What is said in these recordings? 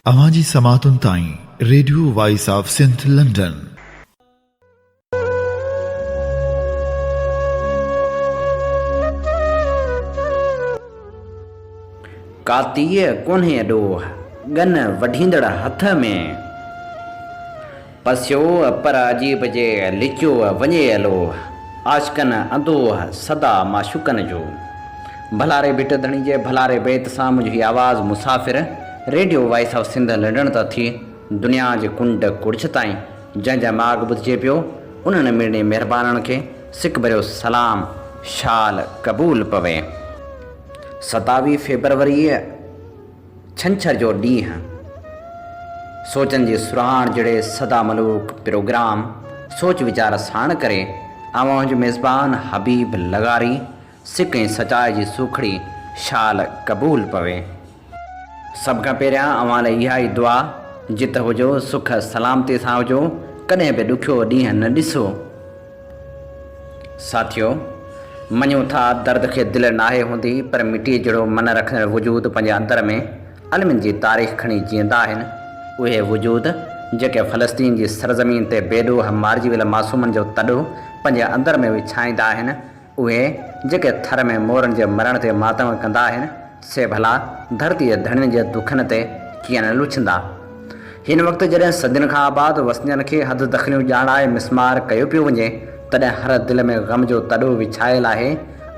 अवाजी समातुन ताई radio voice of Sindh London. कातीय कोन्हे ॾोह गन वढींदड़ हथ में, पसियो पर अजीब जे लिचियो वञे अलोह, आशिकन अंदोह सदा माशुकन जो। भलारे बिट धणी जे भलारे बेत सां मुंहिंजी आवाज़ मुसाफ़िर radio voice of Sindh London त थी दुनिया जे कुंड कुड़छ ताईं जंहिंजा माॻ ॿुधिजे पियो उन्हनि मिड़नी महिरबाननि खे सिक भरियो सलाम शाल क़बूल पवे। 27 फरवरी छंछर जो ॾींहुं सोचनि जी सुराण जहिड़े सदा मलूक प्रोग्राम सोच वीचार साण करे अवां जो मेज़बान हबीब लगारी सिक ऐं सचाई जी सूखड़ी शाल क़बूल पवे। सभ खां पहिरियां अवां लाइ इहा ई दुआ, जित हुजो सुख सलामती सां हुजो, कॾहिं बि ॾुखियो ॾींहुं न ॾिसो। साथियो, मञूं था दर्द खे दिलि नाहे हूंदी, पर मिटी जहिड़ो मन रखंदड़ वजूद पंहिंजे अंदर में अलमिन जी तारीख़ खणी जीअंदा आहिनि। उहे वजूद जेके फ़लस्तीन जी सरज़मीन ते बेॾोह मारिजी वियल मासूमनि जो तॾो पंहिंजे अंदर में विछाईंदा आहिनि, उहे जेके थर में मोरनि जे मरण ते मातम कंदा आहिनि, से भला धरतीअ धणियुनि जे दुखनि ते कीअं न लुछंदा। हिन वक़्तु जॾहिं सदियुनि खां आबाद वसनियनि खे हद दख़लियूं ॼाणाए मिसमार कयो पियो वञे, तॾहिं हर दिलि में ग़म जो तॾो विछायल आहे।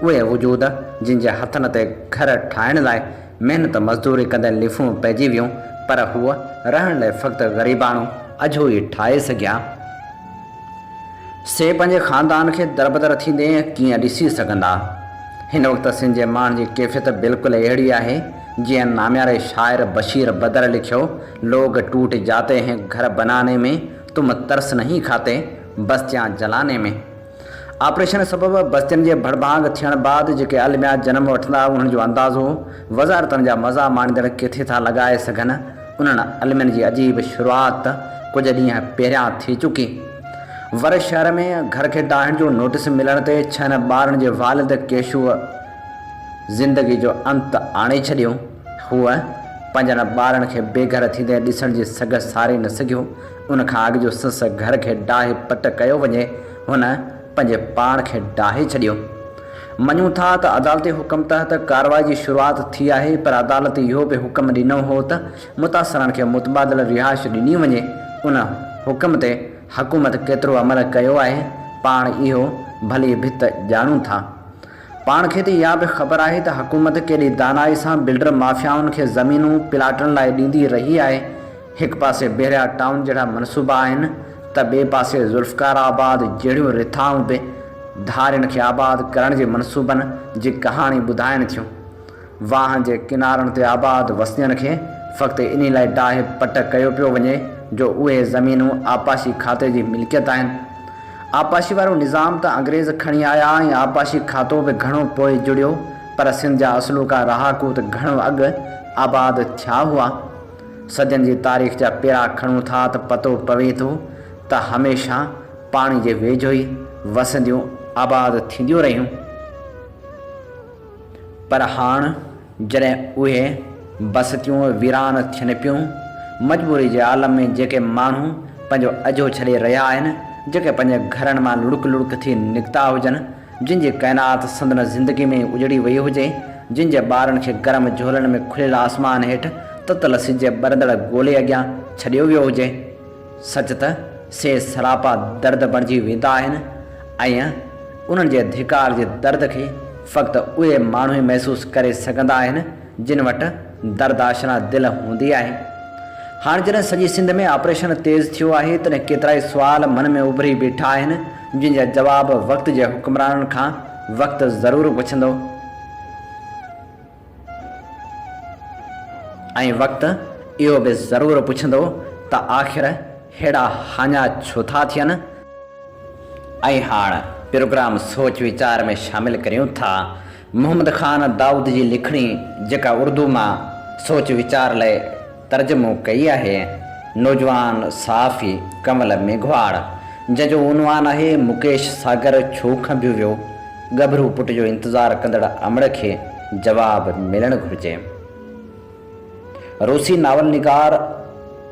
उहे वजूद जिन जे हथनि ते घर ठाहिण लाइ महिनत मज़दूरी कंदे लिफूं पइजी वियूं, पर हूअ रहण लाइ फ़क़्ति ग़रीबाणो अझो ई ठाहे सघिया, से पंहिंजे ख़ानदान खे दरबदर थींदे कीअं ॾिसी सघंदा। हिन वक़्तु सिंध जे माण्हुनि जी कैफ़ियत बिल्कुलु अहिड़ी आहे जीअं नाम्यारे शाइर बशीर बदर लिखियो, लोग टूट जाते हैं घर बनाने में, तुम तरस नहीं खाते बस्तियां जलाने में। ऑपरेशन सबबि बस्तियुनि जे भड़भांग थियण बाद जेके अलमिया जनम वठंदा, उन्हनि जो अंदाज़ो वज़ारतनि जा मज़ा माणींदड़ किथे था लॻाए सघनि। उन्हनि अलमियुनि जी अजीब शुरूआत कुझु ॾींहं पहिरियां थी चुकी। वर शहर में घर खे ॾाहण जो नोटिस मिलण ते 6 ॿारनि जे वालिद केशूअ ज़िंदगी जो अंत आणे छॾियो। हूअ पंहिंजनि ॿारनि खे बेघर थींदे ॾिसण जी सघ सारे न सघियो। उन खां अॻु जो ससु घर खे ॾाहे पट कयो वञे, हुन पंहिंजे पाण खे ॾाहे छॾियो। मञूं था त अदालती हुकम तहत कार्रवाई जी शुरूआत थी आहे, पर अदालत इहो बि हुकम ॾिनो हो त मुतासिरनि खे मुतबादिल रिहाइश ॾिनी वञे। उन हुकम ते हुकूमत केतिरो अमल कयो आहे, पाण इहो भली भित ॼाणूं था। पाण खे त इहा बि ख़बर आहे त हुकूमत केॾी दानाई सां बिल्डर माफ़ियाउनि खे ज़मीनूं प्लाटनि लाइ ॾींदी रही आहे। हिकु पासे बेरिया टाउन जहिड़ा मनसूबा आहिनि त ॿिए पासे ज़ुल्फ़कार आबाद जहिड़ियूं रिथाऊं बि धारियुनि खे आबाद करण जे मनसूबनि जी कहाणी ॿुधाइनि थियूं। वाह जे किनारनि ते आबाद वसनियनि खे फ़क़्तु इन लाइ ॾाहे पट कयो पियो वञे जो उहे ज़मीनूं आपाशी खाते जी मिल्कियत आहिनि। आपाशी वारो निज़ाम त अंग्रेज़ खणी आया ऐं आपाशी खातो बि घणो पोइ जुड़ियो, पर सिंध जा असलूका रहाकू त घणो अॻु आबाद थिया हुआ। सदियुनि जी तारीख़ जा पेरा खणूं था त पतो पवे थो त हमेशह पाणी जे वेझो ई वसंदियूं आबाद थींदियूं रहियूं। पर हाणे जॾहिं उहे बसतियूं वीरान थियनि पियूं, मजबूरी जे आलम में जेके माण्हू पंहिंजो अजो छॾे रहिया आहिनि, जेके पंहिंजे घरनि मां लुड़क लुड़क थी निकिता हुजनि, जिन जी काइनात संदन ज़िंदगी में उजड़ी वई हुजे, जिन जे ॿारनि खे गरम झोलनि में खुलियल आसमान हेठि ततल सिज बरंदड़ ॻोल्हे अॻियां छॾियो वियो हुजे, सच त से सरापा दर्द बणिजी वेंदा आहिनि। ऐं उन्हनि जे धिकार जे दर्द खे फ़क़्तु उहे माण्हू ई महसूसु करे सघंदा आहिनि जिन वटि दर्दाशना दिलि हूंदी आहे। हाणे जॾहिं सॼी सिंध में ऑपरेशन तेज़ थियो आहे, तॾहिं केतिरा ई सुवाल मन में उभरी बीठा आहिनि, जिन जा जवाब वक़्त जे हुक्मराननि खां वक़्तु ज़रूरु पुछंदो ऐं वक़्तु इहो बि ज़रूरु पुछंदो त आख़िर हेड़ा हाञा छो था थियनि। ऐं हाणे प्रोग्राम सोच वीचार में शामिल करियूं था मोहम्मद ख़ान दाऊद जी लिखणी, जेका उर्दू मां सोच वीचार लाइ तर्जुमो कई आहे, नौजवान सहाफ़ी कमल मेघवाड़, जंहिंजो उनवान आहे मुकेश सागर छो खंबियो वियो, गभरू पुट जो इंतज़ारु कंदड़ अमड़ खे जवाब मिलणु घुरिजे। रूसी नावल निगार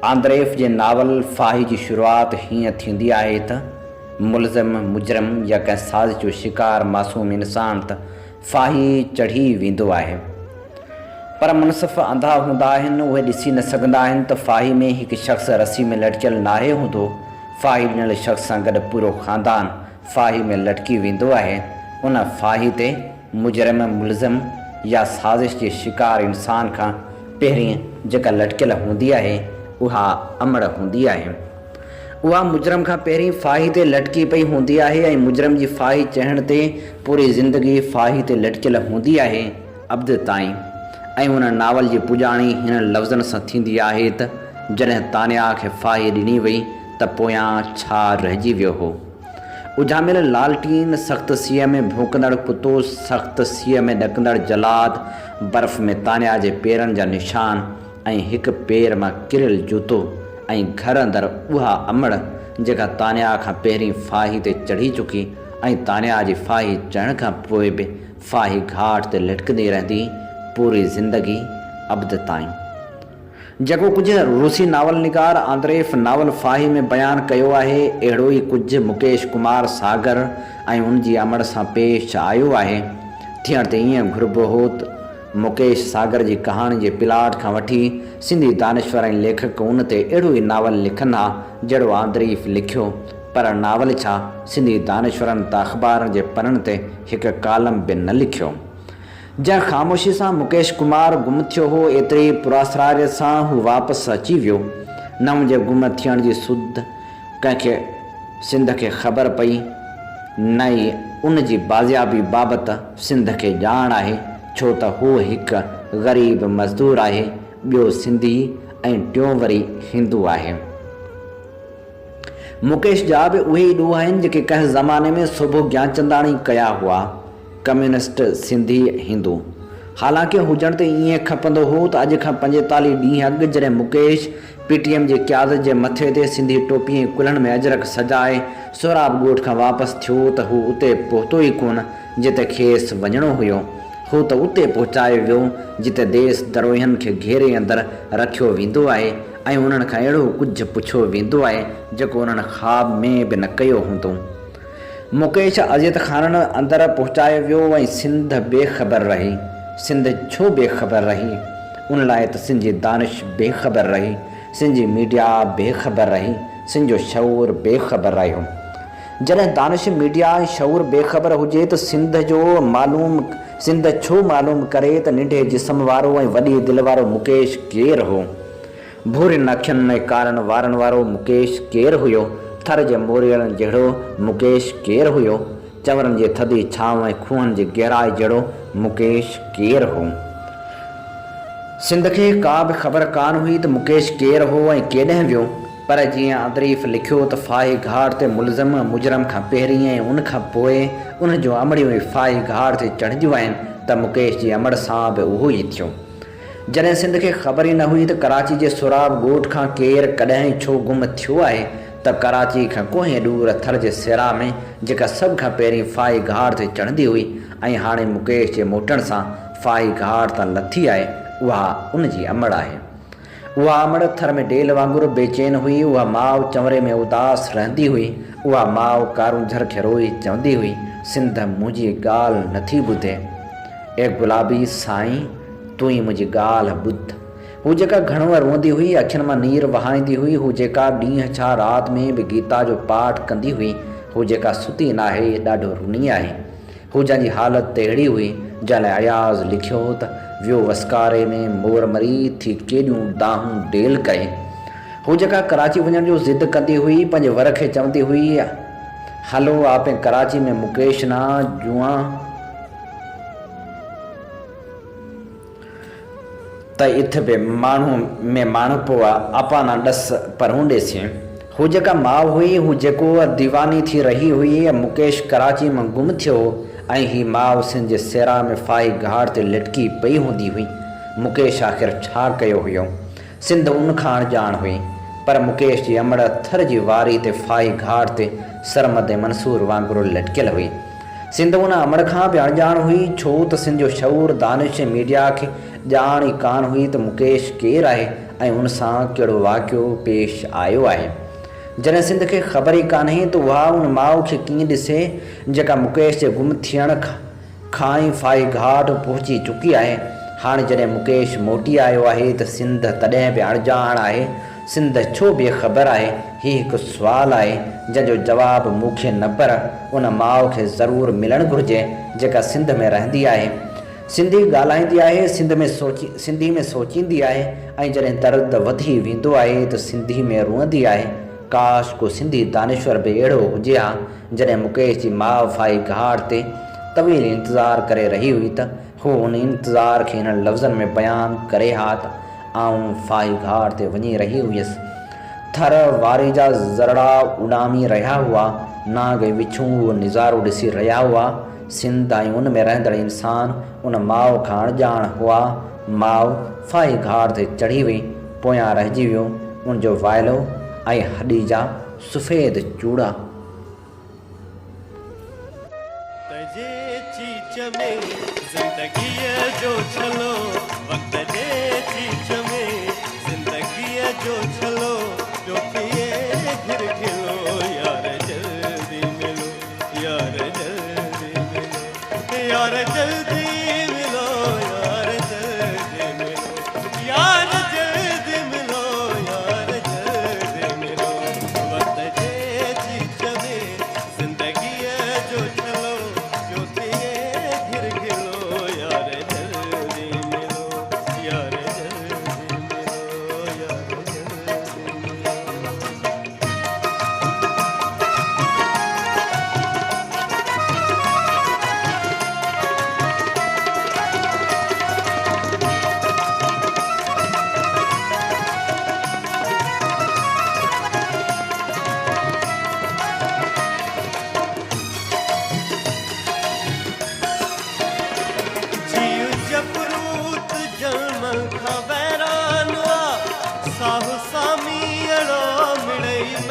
आंद्रेफ जे नावल फाही जी शुरुआत हीअं थींदी आहे त मुलज़िम मुजरम या कंहिं साज़िश जो शिकार मासूम इंसान त फाही चढ़ी वेंदो आहे, पर मुनसिफ़ अंधा हूंदा आहिनि, उहे ॾिसी न सघंदा आहिनि त फाही में हिकु शख़्स रस्सी में लटकियल नाहे हूंदो। फाही ॾिनल शख़्स सां गॾु पूरो ख़ानदान फाही में लटकी वेंदो आहे। उन फाही ते मुजरम मुलज़िम या साज़िश जे शिकार इंसान खां पहिरीं जेका लटकियल हूंदी आहे उहा अमड़ हूंदी आहे। उहा मुजरम खां पहिरीं फाही ते लटकी पई हूंदी आहे ऐं मुजरम जी फाही चढ़ण ते पूरी ज़िंदगी फाही ते लटकियल हूंदी आहे अब्द ताईं। ऐं उन नावल जी पुॼाणी हिन लफ़्ज़नि सां थींदी आहे त जॾहिं तानिया खे फाही ॾिनी वई त पोयां छा रहिजी वियो हो। उजामियल लालटीन, सख़्त सीअ में भूकंदड़ कुतो, सख़्त सीअ में ॾकंदड़ जलाद, बर्फ़ में तानिया जे पेरनि जा निशान ऐं हिकु पेर मां किरियल जूतो ऐं घर अंदरि उहा अमड़ जेका तानिया खां पहिरीं फाही ते चढ़ी चुकी ऐं तानिया जी फाही चढ़ण खां पोइ बि फाही घाट ते लटकंदी रहंदी पूरी ज़िंदगी अब्द ताईं। जेको कुझु रूसी नावल निगार आंद्रेफ नावल फाही में बयानु कयो आहे, अहिड़ो ई कुझु मुकेश कुमार सागर ऐं उन जी अमड़ सां पेश आयो आहे। थियण ते ईअं घुरिबो हो त मुकेश सागर जी कहाणी जे प्लाट खां वठी सिंधी दानिश्वर ऐं लेखक उन ते अहिड़ो ई नावल लिखंदा जहिड़ो आंद्रेफ लिखियो, पर नावल छा सिंधी दानिश्वरनि त अख़बारनि जे पननि ते हिकु कालम बि न लिखियो। जंहिं ख़ामोशी सां मुकेश कुमार गुम थियो हो, एतिरी पुरासरारियत सां हू वापसि अची वियो। न मुंहिंजे गुम थियण जी सुध कंहिंखे सिंध खे ख़बर पई, न ई उन जी बाज़ियाबी बाबति सिंध खे ॼाण आहे, छो त हू हिकु ग़रीब मज़दूर आहे, ॿियो सिंधी ऐं टियों वरी हिंदू आहे। मुकेश जा बि उहे ई ॾोह आहिनि जेके कंहिं ज़माने में सुबुह ज्ञानचंदाणी कया हुआ, कम्युनिस्ट सिंधी हिंदू। हालांकि हुजण ते ईअं खपंदो हो त अॼु खां 45 ॾींहं अॻु जॾहिं मुकेश PTM जी क़यादत जे मथे ते सिंधी टोपी ऐं कुल्हनि में अजरक सजाए सोराब ॻोठ खां वापसि थियो त हू उते पहुतो ई कोन जिते खेसि वञिणो हुयो। हू त उते पहुचायो वियो जिते देस दरोहनि खे घेरे अंदरि रखियो वेंदो आहे ऐं उन्हनि खां अहिड़ो कुझु पुछियो वेंदो आहे जेको उन्हनि ख़्वाब में बि न कयो हूंदो। मुकेश अज़ियत खाननि अंदरि पहुचायो वियो ऐं सिंध बेख़बर रही। सिंध छो बेख़बर रही? उन लाइ त सिंधी दानिश बेख़बर रही, सिंधी मीडिया बेख़बर रही, सिंध जो शऊर बेख़बर रहियो। जॾहिं दानिश मीडिया ऐं शऊर बेख़बर हुजे त सिंध छो मालूम करे त निंढे जिस्म वारो ऐं वॾी दिलि वारो मुकेश केरु हो? भूरियुनि अखियुनि ऐं कारनि वारनि वारो मुकेश केरु हुयो? थर जे मोरियलनि जहिड़ो मुकेश केरु हुयो? चंवरनि जे थधी छांव ऐं खूहनि जी गहराई जहिड़ो मुकेश केरु हो? सिंध खे का बि ख़बर कान हुई त मुकेश केरु हो ऐं केॾांहुं वियो। पर जीअं आंद्रेफ लिखियो त फाही घाट ते मुलज़िम मुजरम खां पहिरीं ऐं उन खां पोइ उन जूं अमड़ियूं फाही घाट ते चढ़ंदियूं आहिनि त मुकेश जी अमड़ सां बि उहो ई थियो। जॾहिं सिंध खे ख़बर ई न हुई त कराची जे सोराब ॻोठ खां केरु कॾहिं छो गुम थियो आहे, त कराची खां कोहे ॾूर थर जे सिरा में जेका सभ खां पहिरीं फाही घाट ते चढ़ंदी हुई ऐं हाणे मुकेश जे मोटण सां फाही घाट तां लथी आहे, उहा उन जी अमड़ आहे। उहा अमड़ थर में डेल वांगुरु बेचैन हुई। उहा माउ चंवरे में उदास रहंदी हुई। उहा माउ कारूंझर खे रोई चवंदी हुई, सिंध मुंहिंजी ॻाल्हि नथी ॿुधे। ए गुलाबी साईं, तूं ई मुंहिंजी ॻाल्हि ॿुध। हू जेका घणो रोंदी हुई, अखियुनि मां नीर वहाईंदी हुई, हू जेका ॾींहं छा राति में बि गीता जो पाठ कंदी हुई, हू जेका सुती नाहे ॾाढो रुनी आहे, हू जंहिंजी हालत त अहिड़ी हुई जंहिं लाइ अयाज़ लिखियो त वियो वसकारे में मोर मरी थी केॾियूं दाहूं डेल करे। हू जेका कराची वञण जो ज़िद कंदी हुई, पंहिंजे वर खे चवंदी हुई, हलो आपे कराची में मुकेश ना जुआ त इथे बि माण्हू पोइ आपा ना ॾस पर हूंडेसी। हू जेका माउ हुई, हू जेको दीवानी थी रही हुई, मुकेश कराची मां गुम थियो ऐं ही माउ सिंध जे सेरा में फाही घाट ते लटकी पई हूंदी हुई। मुकेश आख़िर छा कयो हुयो? सिंध उन खां अणॼाण हुई, पर मुकेश जी अमड़ थर जी वारी ते फाही घाट ते सरमद मंसूर वांगुरु लटकियल हुई। सिंध उन अमड़ खां बि अणॼाण हुई, छो त सिंध जो शऊर दानिश मीडिया खे ॼाण ई कान हुई त मुकेश केरु आहे ऐं उन सां कहिड़ो वाक़ियो पेश आयो आहे। जॾहिं सिंध खे ख़बर ई कान्हे त उहा उन माउ खे कीअं ॾिसे जेका मुकेश जे गुम थियण खां ई फाई घाट पहुची चुकी आहे। हाणे जॾहिं मुकेश मोटी आयो आहे त सिंध तॾहिं बि अणॼाण आहे। सिंध छो बेख़बर आहे? हीउ हिकु सुवालु आहे जंहिंजो जवाबु मूंखे न पर उन माउ खे ज़रूरु मिलणु घुरिजे जेका सिंध में रहंदी आहे, सिंधी ॻाल्हाईंदी आहे, सिंधी में सोचींदी आहे ऐं जॾहिं दर्द वधी वेंदो आहे त सिंधी में रुअंदी आहे। काश को सिंधी दानेश्वर बि अहिड़ो हुजे हा। जॾहिं मुकेश जी माउ फाई घाट ते तवील इंतज़ारु करे रही हुई त हू उन इंतज़ार खे हिन लफ़्ज़नि में बयानु करे हा त आऊं फाई घाट ते वञी रही हुयसि। थर वारे जा ज़रड़ा उॾामी रहिया हुआ, नाग ऐं विछूं उहो नज़ारो ॾिसी रहिया हुआ। सिंध ऐं उन में रहंदड़ इंसान उन माउ खां अणॼाण हुआ। माउ फाई घाट ते चढ़ी वई, पोयां रहिजी वियो उनजो वाइलो ऐं हॾी जा सफ़ेद चूड़ा। यार जल्दी मिलो, यार जल्दी मिलो, यार जल्दी मिलो, यार जल्दी मिलो। बस ऐसी चले जिंदगी है जो चलो, क्योंकि ये गिर गिरो। यार जल्दी मिलो,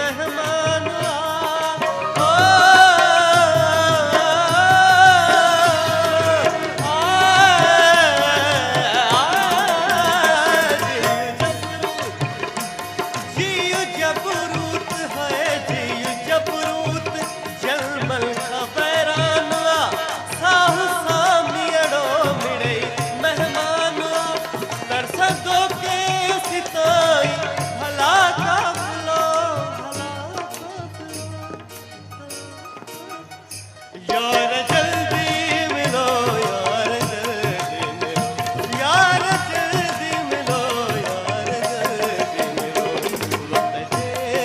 ओ यार जल्दी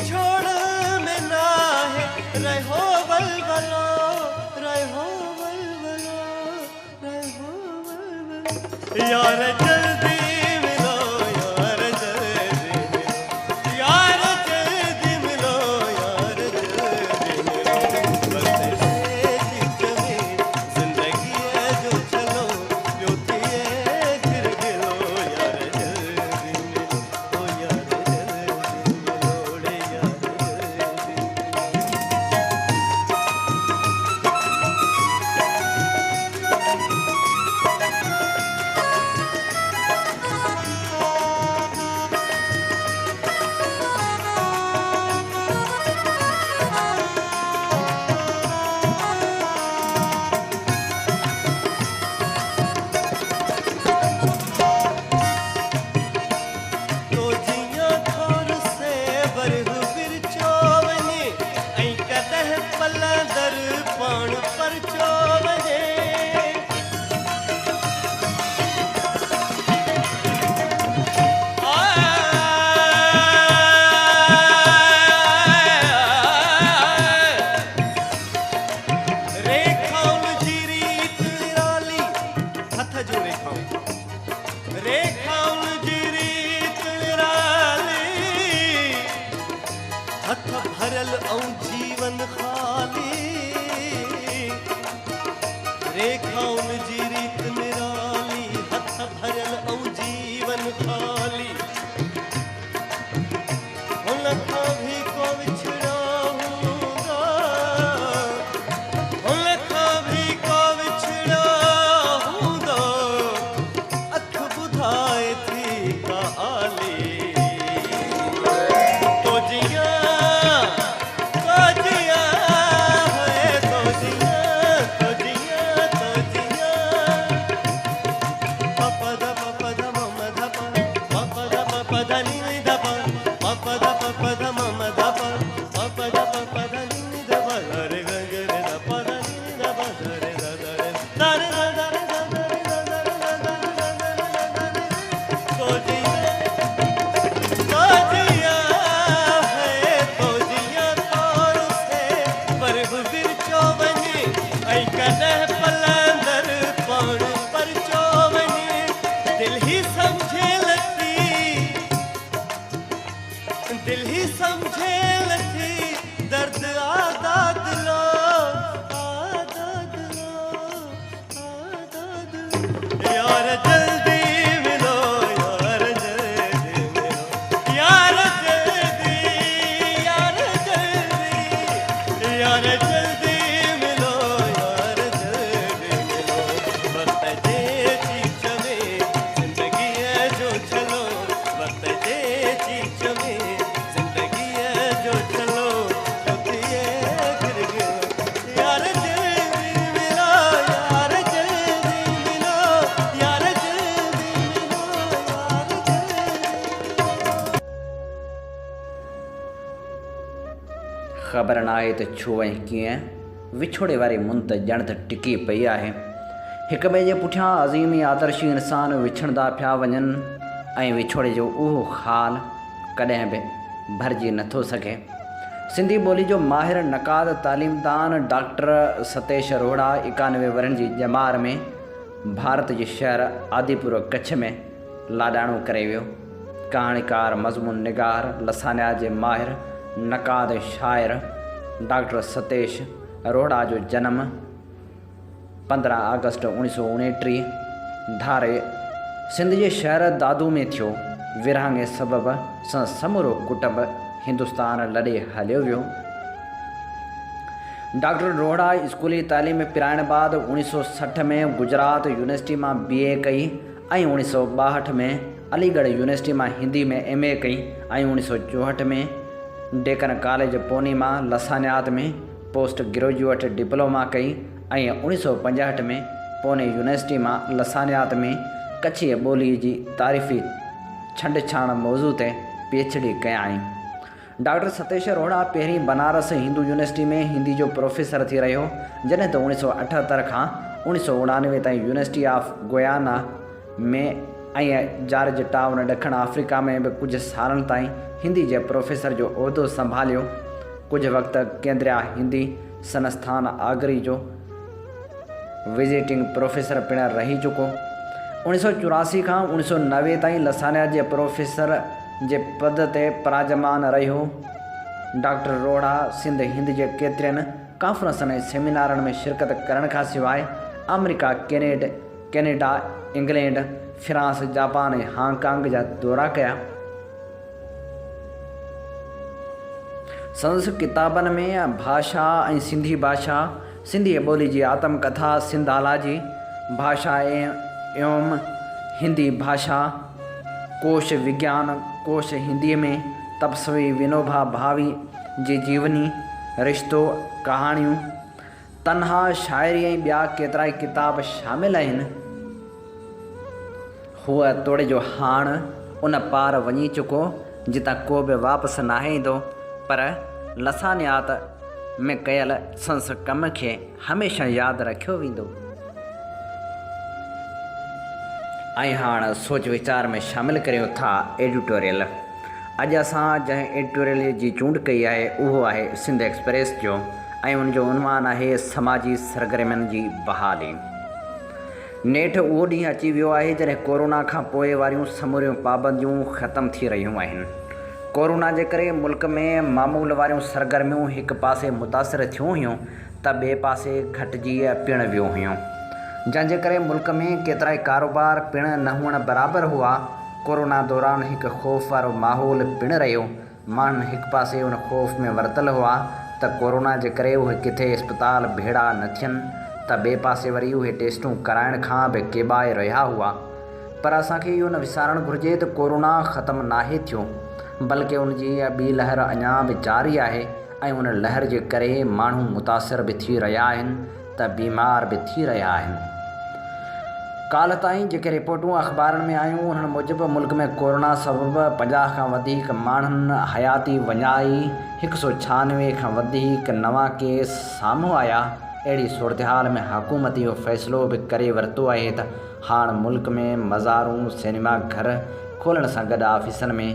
मिलो, रे यार जल्दी मिलो। भरियल ऐं जीवन ख़ाली रेखाउनि जी रीत निराली हथ भरियल ऐं जीवन ख़ाली हुन खां बि को विछड़ा हूंदा हुन खां बि को विछड़ा हूंदा अख ॿुधाए थी का हाली तो जिया है तो जिया पपद पपद मम धप पपद पपद नि धप पपद पपद मम धप पपद पपद नि धप रे ग रे धप रे धप रे रे तो जिया है तो जिया तौर से पर गुज़िर चोवनी ऐं कॾहिं पलंदर पौड़ पर चोवनी दिल ही समझे लथी दर्द आदाद लो यार जल्दी मिलो यार जल्दी मिलो यार जल्दी मिलो यार जल्दी मिलो वक्त जे चीच में जिंदगी है जो चलो वक्त जे चीच में जिंदगी है जो चलो ये गिर गयो यार जल्दी मिलो यार जल्दी मिलो यार जल्दी मिलो यार जल्दी ख़बर न आहे त छो ऐं कीअं विछोड़े वारी मुंत ॼण त टिकी पई आहे हिक ॿिए जे पुठियां अज़ीमी आदर्शी इंसान विछड़ंदा पिया वञनि ऐं विछोड़े जो उहो ख़ाल कॾहिं बि भरिजी नथो सघे। सिंधी ॿोली जो माहिर नक़ाद तालीमदान डॉक्टर सतेश अरोड़ा 91 वरनि जी ॼमार में भारत जे शहर आदिपुर कच्छ में लाॾाणो करे वियो। कहाणीकार मज़मून निगार लसानिया जे माहिर नक़ाद शाइर डॉक्टर सतेश अरोड़ा जो जनम 15 अगस्त 1929 धारे सिंध जे शहर दादू में थियो। विरहाङे सबबि सां समूरो कुटुंब हिंदुस्तान लॾे हलियो वियो। डॉक्टर अरोड़ा स्कूली तालीम पिराइण बाद 1960 में गुजरात यूनिवर्सिटी मां BA कई ऐं 1962 में अलीगढ़ यूनिवर्सिटी मां हिंदी में MA कई ऐं 1964 में डेकन कॉलेज पूने मां लसानियात में पोस्ट ग्रेजुएट डिप्लोमा कई ऐं 1965 में पूने यूनिवर्सिटी मां लसानियात में कच्छी ॿोली जी तारीफ़ी छंडछाण मौज़ू ते PhD कयाई। डॉक्टर सतेश अरोड़ा पहिरीं बनारस हिंदू यूनिवर्सिटी में हिंदी जो प्रोफेसर थी रहियो जॾहिं त 1978 खां 1999 ताईं यूनिवर्सिटी ऑफ गुयाना में ऐं जॉर्ज टाउन ॾखण अफ्रीका में बि कुझु सालनि ताईं हिंदी जे प्रोफेसर जो उहिदो संभालियो। कुझु वक़्तु केंद्रीय हिंदी संस्थान आगरी जो विजिटिंग प्रोफेसर पिणु रही चुको। 1984 खां 1990 ताईं लसानिया जे प्रोफेसर जे पद ते पराजमान रहियो। डॉक्टर अरोड़ा सिंध हिंद जे केतिरनि कॉन्फ्रेंसनि ऐं सेमिनारनि में शिरकत करण खां सवाइ America Canada England France Japan ऐं हांगकांग जा दौरा कया। संदसि किताबनि में भाषा ऐं सिंधी भाषा सिंधी ॿोली जी आत्मकथा सिंधाला जी भाषा एवं हिंदी भाषा कोश विज्ञान कोश हिंदीअ में तपस्वी विनोबा भावे जी जीवनी रिश्तो कहाणियूं तन्हा शाइरी ऐं ॿिया केतिरा ई किताब शामिल आहिनि। हूअ तोड़े जो हाण उन पार वञी चुको जितां को बि वापसि नाहे ईंदो, पर लसानियात में कयल संस कम खे हमेशह यादि रखियो वेंदो। ऐं हाणे सोच वीचार में शामिलु करियो था एडिटोरियल। अॼु असां जंहिं एडिटोरियल जी चूंड कई आहे उहो आहे सिंध एक्सप्रेस जो ऐं उनजो उनवान आहे समाजी सरगर्मियुनि जी बहाली। नेठि उहो ॾींहुं अची वियो आहे जॾहिं कोरोना खां पोइ वारियूं समूरियूं पाबंदियूं ख़तमु थी रहियूं आहिनि। कोरोना जे करे मुल्क में मामूल वारियूं सरगर्मियूं हिक पासे मुतासिर थियूं हुयूं त ॿिए पासे घटिजी पिण वियूं हुयूं, जंहिंजे करे मुल्क में केतिरा ई कारोबार पिण न हुअण बराबरि हुआ। कोरोना दौरान हिकु ख़ौफ़ वारो माहौल पिण रहियो। माण्हू हिक पासे उन ख़ौफ़ में वरतल हुआ त कोरोना जे करे उहे किथे अस्पताल भेड़ा न थियनि, त ॿिए पासे वरी उहे टेस्टूं कराइण खां बि केॿाए रहिया हुआ। पर असांखे इहो न विसारणु घुरिजे त कोरोना ख़तमु नाहे थियो, बल्कि उन जी ॿी लहर अञा बि जारी आहे ऐं उन लहर जे करे माण्हू मुतासिर बि थी रहिया आहिनि त बीमार बि थी रहिया आहिनि। काल्ह ताईं जेके रिपोर्टूं अख़बारनि में आयूं उन्हनि मूजिबि मुल्क में कोरोना सबबि 50 खां वधीक माण्हुनि हयाती वञाई, 196 खां वधीक नवां केस साम्हूं आया। अहिड़ी सूरतहाल में हुकूमत इहो फ़ैसिलो बि करे वरितो आहे त हाणे मुल्क में मज़ारूं सिनेमा घर खोलण सां गॾु ऑफिसनि में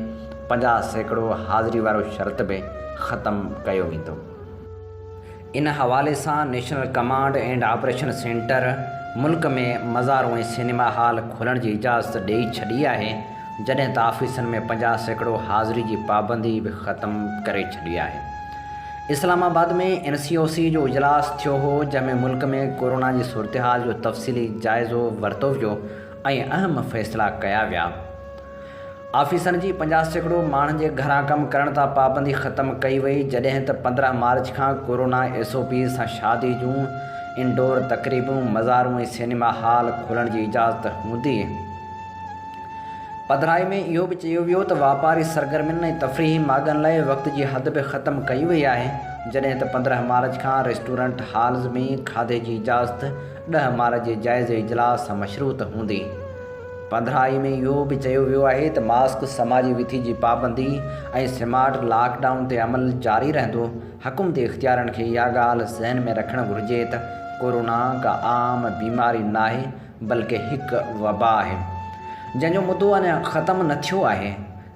50% हाज़िरी वारो शर्त बि ख़तमु कयो वेंदो। इन हवाले सां national command and operation centre मुल्क में मज़ारूं ऐं सिनेमा हॉल खोलण जी इजाज़त ॾेई छॾी आहे, जॾहिं त ऑफिसनि में 50% हाज़िरी जी पाबंदी बि ख़तमु करे छॾी आहे। इस्लामाबाद में NCOC जो इजलास थियो हो, जंहिंमें मुल्क में कोरोना जी सूरतहाल जो तफ़सीली जाइज़ो वरितो वियो ऐं अहम फ़ैसिला कया विया। ऑफिसनि जी 50% माण्हुनि जे घरां कमु करण तां पाबंदी ख़तमु कई वई, जॾहिं त 15 मार्च खां कोरोना SOP सां शादी जूं इंडोर तक़रीबूं, मज़ारूं ऐं सिनेमा हॉल खोलण जी इजाज़त हूंदी। पधिराई में इहो बि चयो वियो त वापारी सरगर्मियुनि ऐं तफ़रीही माॻनि लाइ वक़्त जी हद बि ख़तमु कई वई आहे, जॾहिं त 15 मार्च खां रेस्टोरेंट हॉल्स में खाधे जी इजाज़त 10 मार्च जे जाइज़े इजलास सां मशरूत हूंदी। पधिराई में इहो बि चयो वियो आहे त मास्क, समाजी विथी जी पाबंदी ऐं स्मार्ट लॉकडाउन ते अमल जारी रहंदो। हुकूमती इख़्तियारनि खे इहा ॻाल्हि ज़हन में रखणु घुरिजे त कोरोना का आम बीमारी नाहे, बल्कि हिकु वबा आहे जंहिंजो मुदो अञा ख़तमु न थियो आहे।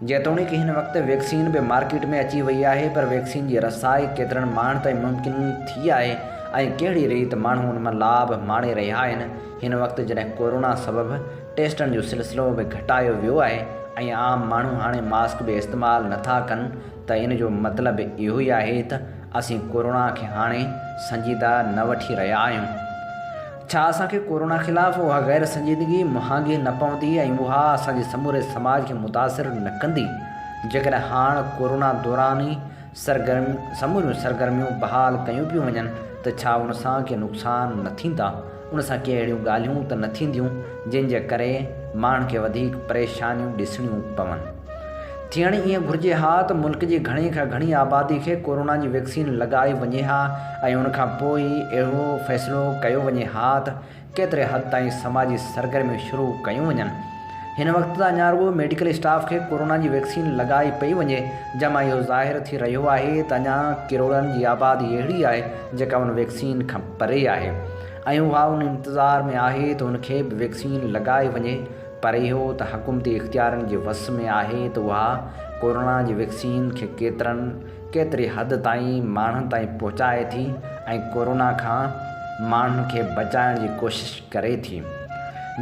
जेतोणीकि हिन वक़्तु वैक्सीन बि मार्केट में अची वई आहे, पर वैक्सीन जी रसाई केतिरनि माण्हुनि ताईं मुमकिन थी आहे ऐं कहिड़ी रीति माण्हू उन मां लाभ माणे रहिया आहिनि। हिन वक़्तु जॾहिं कोरोना सबबि टेस्टनि जो सिलसिलो बि घटायो वियो आहे ऐं आम माण्हू हाणे मास्क बि इस्तेमालु नथा कनि, त इन जो मतिलबु इहो ई आहे त असीं कोरोना खे हाणे संजीदा न वठी रहिया आहियूं। छा असांखे कोरोना ख़िलाफ़ु उहा गैर संजीदगी मुहांगी न पवंदी ऐं उहा असांजे समूरे समाज खे मुतासिर न कंदी? जेकॾहिं हाणे कोरोना दौरान ई समूरियूं सरगर्मियूं बहाल कयूं पियूं वञनि त छा उन सां के नुक़सान न थींदा? उन सां के अहिड़ियूं ॻाल्हियूं त न थींदियूं जंहिंजे करे माण्हुनि खे वधीक परेशानियूं ॾिसणियूं पवनि? थियण ईअं घुरिजे हा त मुल्क जी घणी खां घणी आबादी खे कोरोना जी वैक्सीन लॻाई वञे हा ऐं उनखां पोइ अहिड़ो फ़ैसिलो कयो वञे हा त केतिरे हद ताईं समाजी सरगर्मियूं शुरू कयूं वञनि। हिन वक़्तु त अञा रुॻो मेडिकल स्टाफ खे कोरोना जी वैक्सीन लॻाई पई वञे, जंहिंमां इहो ज़ाहिर थी रहियो आहे त अञा किरोड़नि जी आबादी अहिड़ी आहे जेका उन वैक्सीन खां परे आहे ऐं उहा उन इंतज़ार में आहे त उनखे बि वैक्सीन लॻाई वञे। पर इहो त हुकूमती इख़्तियारनि जे वस में आहे त उहा कोरोना जी वैक्सीन खे केतिरी हद ताईं माण्हुनि ताईं पहुचाए थी ऐं कोरोना खां माण्हुनि खे बचाइण जी कोशिशि करे थी।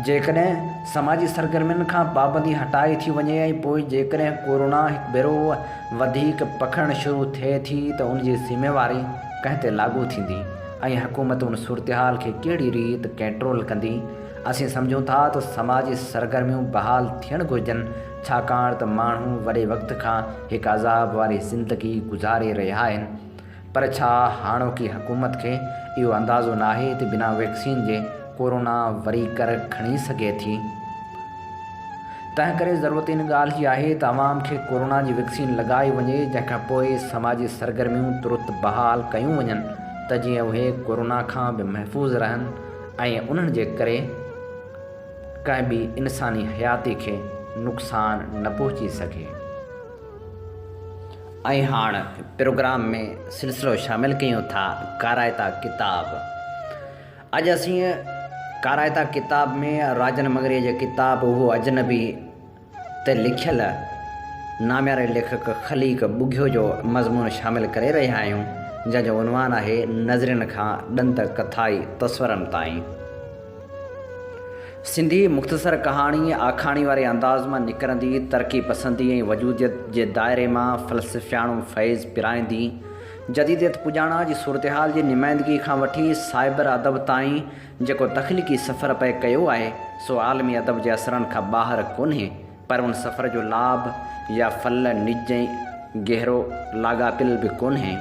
जेकॾहिं समाजी सरगर्मियुनि खां पाबंदी हटाई थी वञे ऐं पोइ जेकॾहिं कोरोना हिकु भेरो वधीक पखणु शुरू थिए थी त उन जी ज़िम्मेवारी कंहिं ते लागू थींदी ऐं हुकूमत उन सूरतहाल खे कहिड़ी रीति कंट्रोल कंदी? असीं सम्झूं था त समाजी सरगर्मियूं बहाल थियणु घुरिजनि, छाकाणि त माण्हू वॾे वक़्त खां हिकु अज़ाब वारी ज़िंदगी गुज़ारे रहिया आहिनि। पर छा हाणोकी हुकूमत खे इहो अंदाज़ो नाहे त बिना वैक्सीन जे कोरोना वरी कर खणी सघे थी? तंहिं करे ज़रूरत इन ॻाल्हि जी आहे त अवाम खे कोरोना जी वैक्सीन लॻाई वञे, जंहिंखां पोइ समाजी सरगर्मियूं तुरत बहाल कयूं वञनि त जीअं उहे कोरोना खां बि महफ़ूज़ रहनि ऐं उन्हनि जे करे कंहिं बि इंसानी हयाती खे नुक़सान न पहुची सघे। ऐं हाणे प्रोग्राम में सिलसिलो शामिलु कयूं था कारायता किताब। अॼु असीं कारायता किताब में राजन मगरीअ जे किताब उहो अजनबी ते लिखियल नाम्यारे लेखक ख़लीक बुघियो जो मज़मून शामिलु करे रहिया आहियूं, जंहिंजो उनवान आहे नज़रनि खां ॾंत कथाई तस्वरनि ताईं। सिंधी मुख़्तसर कहाणी आखाणी वारे अंदाज़ में निकिरंदी, तरक़ी पसंदी ऐं वजूदियत जे दायरे में फ़लसफ़ियाणो फैज़ पिराईंदी, जदीदियत पुॼाणा जी सूरतहाल जी नुमाइंदगी खां वठी साइबर अदब ताईं जेको तख़लीक़ी सफ़र पे कयो आहे सो आलमी अदब जे असरनि खां ॿाहिरि कोन्हे, पर उन सफ़र जो लाभ या फल निज ऐं गहरो लाॻापियल बि कोन्हे।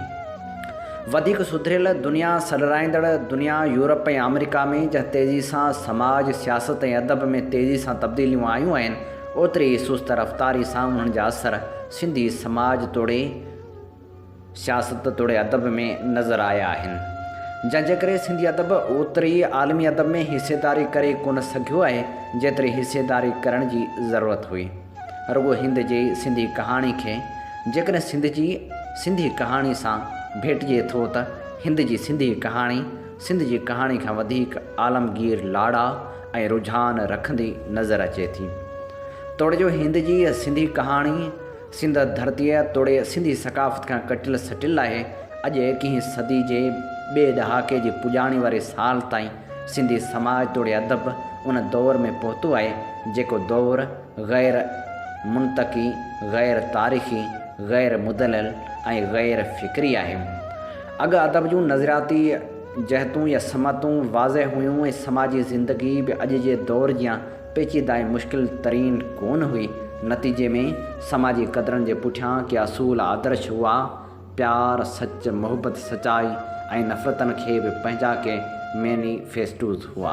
वधीक सुधरियल दुनिया, सलराईंदड़ दुनिया यूरोप ऐं अमेरिका में जंहिं तेज़ी सां समाज, सियासत ऐं अदब में तेज़ी सां तब्दीलियूं आयूं आहिनि, ओतिरी ई सुस्त रफ़्तारी सां उन्हनि जा असर सिंधी समाज तोड़े सियासत तोड़े अदब में नज़र आया आहिनि, जंहिंजे करे सिंधी अदब ओतिरी आलमी अदब में हिसेदारी करे कोन सघियो आहे जेतिरी हिसेदारी करण जी ज़रूरत हुई। रुगो हिंद जी सिंधी कहाणी खे जेकॾहिं सिंधी कहाणी सां भेटिजे थो त हिंद जी सिंधी कहाणी खां वधीक आलमगीर लाड़ा ऐं रुझान रखंदी नज़र अचे थी। तोड़े जो हिंद जी सिंधी कहाणी सिंध धरतीअ तोड़े सिंधी सकाफ़त खां कटियल सटियल आहे। अॼु 21वीं सदी जे ॿिए ॾहाके जी पुॼाणी वारे साल ताईं सिंधी समाज तोड़े अदब उन दौर में पहुतो आहे जेको दौर गैर मुंतकी, गैर तारीख़ी, गैर मुदलल ऐं गैर फ़िक्री आहे। अॻु अदब जूं नज़रियाती जहतूं या समतूं वाज़ह हुयूं ऐं समाजी ज़िंदगी बि अॼु जे दौर जियां पेचीदा ऐं मुश्किल तरीन कोन हुई। नतीजे में समाजी क़दरनि जे पुठियां के असूल आदर्श हुआ, प्यार, सच, मोहब्बत, सचाई ऐं नफ़रतनि खे बि पंहिंजा के मैनिफेस्टोज़ हुआ।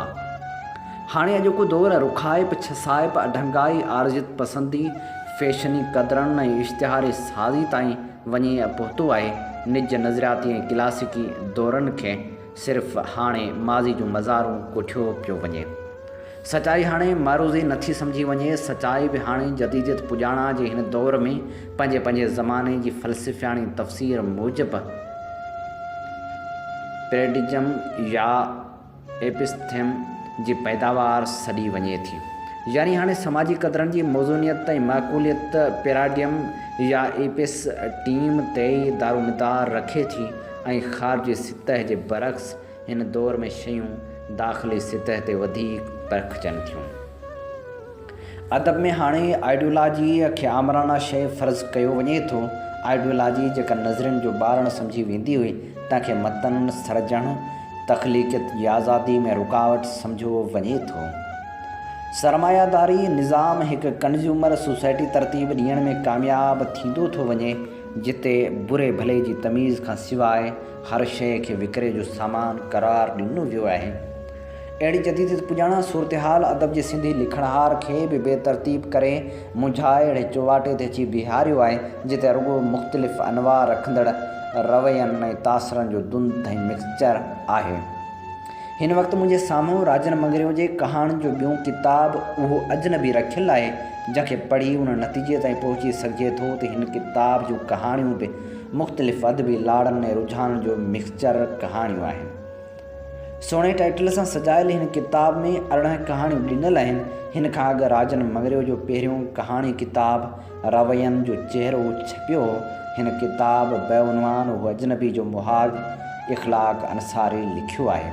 हाणे अॼोको दौर रुखाइप, छसाइप, अढंगाई, आरज़ियत पसंदी, फैशनी क़दरनि ऐं इश्तिहारी साज़ी ताईं वञी पहुतो आहे। निज नज़रियाती ऐं क्लासिकी दौरनि खे सिर्फ़ु हाणे माज़ी जूं मज़ारूं कोठियो पियो वञे। सचाई हाणे मारूज़ी नथी सम्झी वञे। सचाई बि हाणे जदीदियत पुॼाणा जे हिन दौर में पंहिंजे पंहिंजे ज़माने जी फ़लसफ़ियाणी तफ़सीर मूजिबि पैराडिज़म या एपिस्थेम जी पैदावार सॾी वञे थी। यानी हाणे समाजी क़दरनि जी मौज़ूनियत ऐं माक़ूलियत पैराडियम या एपिस्टीम ते दारोमदार रखे थी ऐं ख़ारिजी सतह जे बरक्स हिन दौर में शयूं दाख़िली सतह ते वधीक परखजनि थियूं। अदब में हाणे आइडियोलॉजीअ खे आमराना शइ फ़र्ज़ु कयो वञे थो। आइडियोलॉजी जेका नज़रियुनि जो ॿारणु सम्झी वेंदी हुई, तंहिंखे मतन, सरजण, तख़लीक़ियत या आज़ादी में रुकावट सम्झो वञे थो। सरमायादारी निज़ाम हिकु कंज़्यूमर सोसाइटी तरतीब ॾियण में कामयाबु थींदो थो वञे, जिते बुरे भले जी तमीज़ खां सवाइ हर शइ खे विकिरे जो सामान क़रार ॾिनो वियो आहे। अहिड़ी जदीदियत पुॼाणा सूरतहाल अदब जे सिंधी लिखणहार खे बि बेतरतीब करे मुंझाए अहिड़े चौवाटे ते अची बीहारियो आहे, जिते रुॻो मुख़्तलिफ़ अनवा रखंदड़ रवैयनि ऐं तासरनि जो दुंद ऐं मिक्सचर आहे। हिन वक़्तु मुंहिंजे साम्हूं राजन मंगरियो जे कहाणी जो ॿियों किताबु उहो अजनबी रखियलु आहे, जंहिंखे पढ़ी उन नतीजे ताईं पहुची सघिजे थो त हिन किताब जूं कहाणियूं बि मुख़्तलिफ़ अदबी लाड़नि ऐं रुझान जो मिक्सचर कहाणियूं आहिनि। सुहिणे टाइटल सां सजायल हिन किताब में 18 कहाणियूं ॾिनल आहिनि। हिन खां अॻु राजन मंगरियो जो पहिरियों कहाणी किताबु रवैयनि जो चहिरो छपियो हो। हिन किताब बेउनवान उहो अजनबी जो मुहाज इख़लाक़ अंसारी लिखियो आहे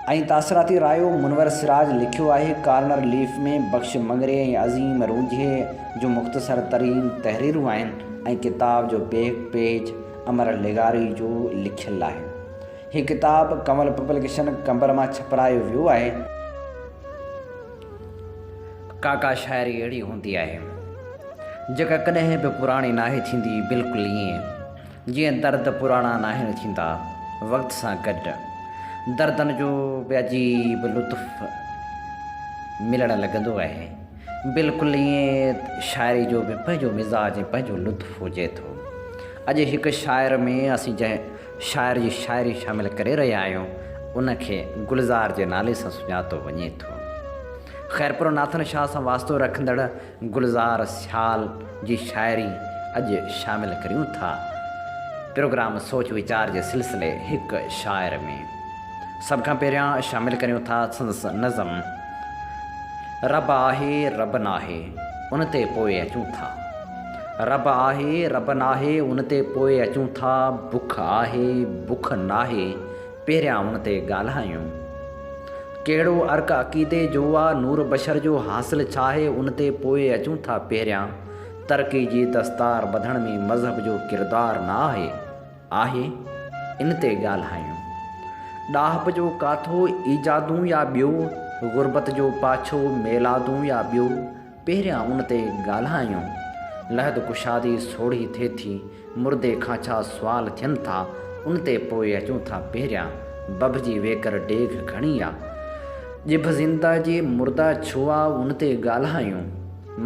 ऐं तासराती रायो मुनवर सिराज लिखियो आहे। कार्नर लीफ में बख़्श मंगरे ऐं अज़ीम रूझे जो मुख़्तसर तरीन तहरीरूं आहिनि ऐं किताब जो बैक पेज अमर लेगारी जो लिखियलु आहे। हीअ किताब कमल पब्लिकेशन कंबर मां छपरायो वियो आहे। काका शाइरी अहिड़ी हूंदी आहे जेका कॾहिं बि पुराणी नाहे थींदी, बिल्कुलु ईअं जीअं दर्द पुराणा नाहिनि थींदा। वक़्त सां गॾु दर्दनि जो बि अजीब लुत्फ़ मिलणु लॻंदो आहे। बिल्कुलु ईअं शाइरी जो बि पंहिंजो मिज़ाज ऐं पंहिंजो लुत्फ़ हुजे थो। अॼु हिकु शाइर में असीं जंहिं शाइर जी शाइरी शामिलु करे रहिया आहियूं, उनखे गुलज़ार जे नाले सां सुञातो वञे थो। ख़ैरपुर नाथन शाह सां वास्तो रखंदड़ गुलज़ार सियाल जी शाइरी अॼु शामिलु करियूं था प्रोग्राम सोच वीचार जे सिलसिले हिकु शाइर में। सभ खां पहिरियां शामिलु करियूं था संदसि नज़म रब आहे रब नाहे उन ते पोइ अचूं था। रब आहे रब नाहे उन ते पोइ अचूं था। बुख आहे बुख नाहे पहिरियां उन ते ॻाल्हायूं। कहिड़ो अर्क अक़ीदे जो आहे नूर बशर जो हासिल छा आहे उन ते पोइ अचूं था पहिरियां। तरक़ी जी दस्तार ॿधण में मज़हब जो किरदारु न आहे इन ते ॻाल्हायूं। ॾाहप जो काथो ईजादूं या ॿियो, गुरबत जो पाछो मेलादूं या ॿियो, पहिरियां उन ते ॻाल्हायूं। लहद कुशादी सोढ़ी थिए थी, मुर्दे खां छा सुवाल थियनि था उन ते पोइ अचूं था पहिरियां। बभजी वेकर डेघ घणी आहे, जिभ ज़िंदा जे मुर्दा छो आहे उन ते ॻाल्हायूं।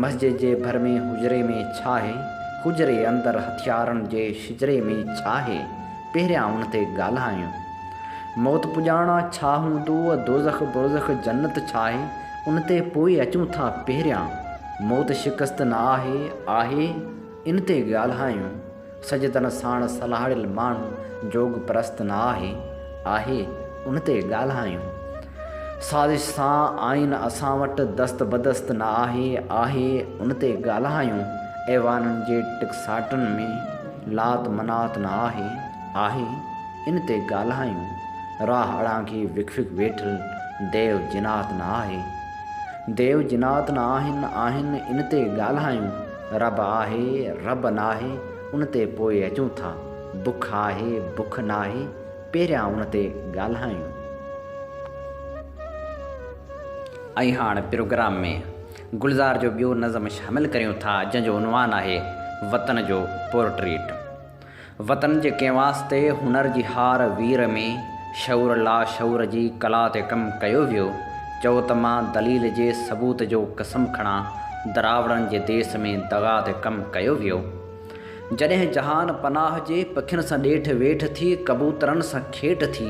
मस्जिद जे भर में हुजरे में छा आहे, हुजरे अंदरि हथियारनि जे शिजरे में छा आहे, पहिरियां उन ते ॻाल्हायूं। मौत पुॼाणा छा हूंदो, दोज़ख बुरज़ख जन्नत छा आहे उन ते पोइ अचूं था पहिरियां। मौत शिकस्त न आहे इन ते ॻाल्हायूं। सजदन साण सलाहियल माण्हू जोग परस्त न आहे उन ते ॻाल्हायूं। साज़िश सां आइन असां वटि दस्त बदस्त न आहे उन ते ॻाल्हायूं। ऐवाननि जे टिकसाटनि में लात मनात न आहे इन ते ॻाल्हायूं। राह अड़ांगी विख वेठल देव जिनात न आहे, देव जिनात न आहिनि इन ते ॻाल्हायूं। रब आहे रब न आहे उन ते पोइ अचूं था। बुख आहे बुख न आहे पहिरियां उन ते ॻाल्हायूं। ऐं हाणे प्रोग्राम में गुलज़ार जो ॿियो नज़म शामिलु करियूं था जंहिंजो उनवान आहे वतन जो पोर्ट्रेट। वतन जे कंहिं वास्ते हुनर जी हार वीर में शौर ला शौर जी कला ते कमु कयो वियो। चओ त मां दलील जे सबूत जो कसम खणा, दरावड़नि जे देस में दगा ते कमु कयो वियो। जॾहिं जहान पनाह जे पखियुनि सां ॾेठ वेठ थी, कबूतरनि सां खेठ थी,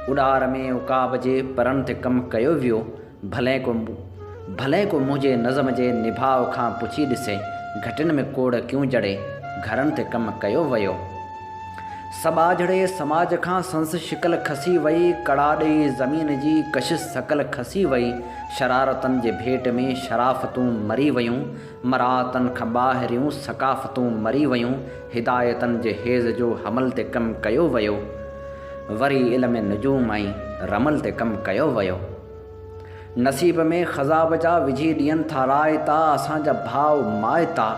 उॾार में उकाब जे परनि ते कमु कयो वियो। भले को मुंहिंजे नज़म जे निभाव खां पुछी ॾिसे, घटिन में कोड़ क्यों जड़े, घरनि ते कमु कयो वियो। सबाझड़े समाज खां संस शिकल खसी वई, कड़ा ॾेई ज़मीन जी कशिश सकल खसी वई। शरारतनि जे भेट में शराफ़तूं मरी वयूं, मरातनि खां ॿाहिरियूं सकाफ़तूं मरी वयूं। हिदायतनि जे हेज़ जो हमल ते कमु कयो वियो। वरी इल्म नजूम ऐं रमल ते कमु कयो वियो। नसीब में ख़ज़ाब जा विझी ॾियनि था रायता, असांजा भाव मायता।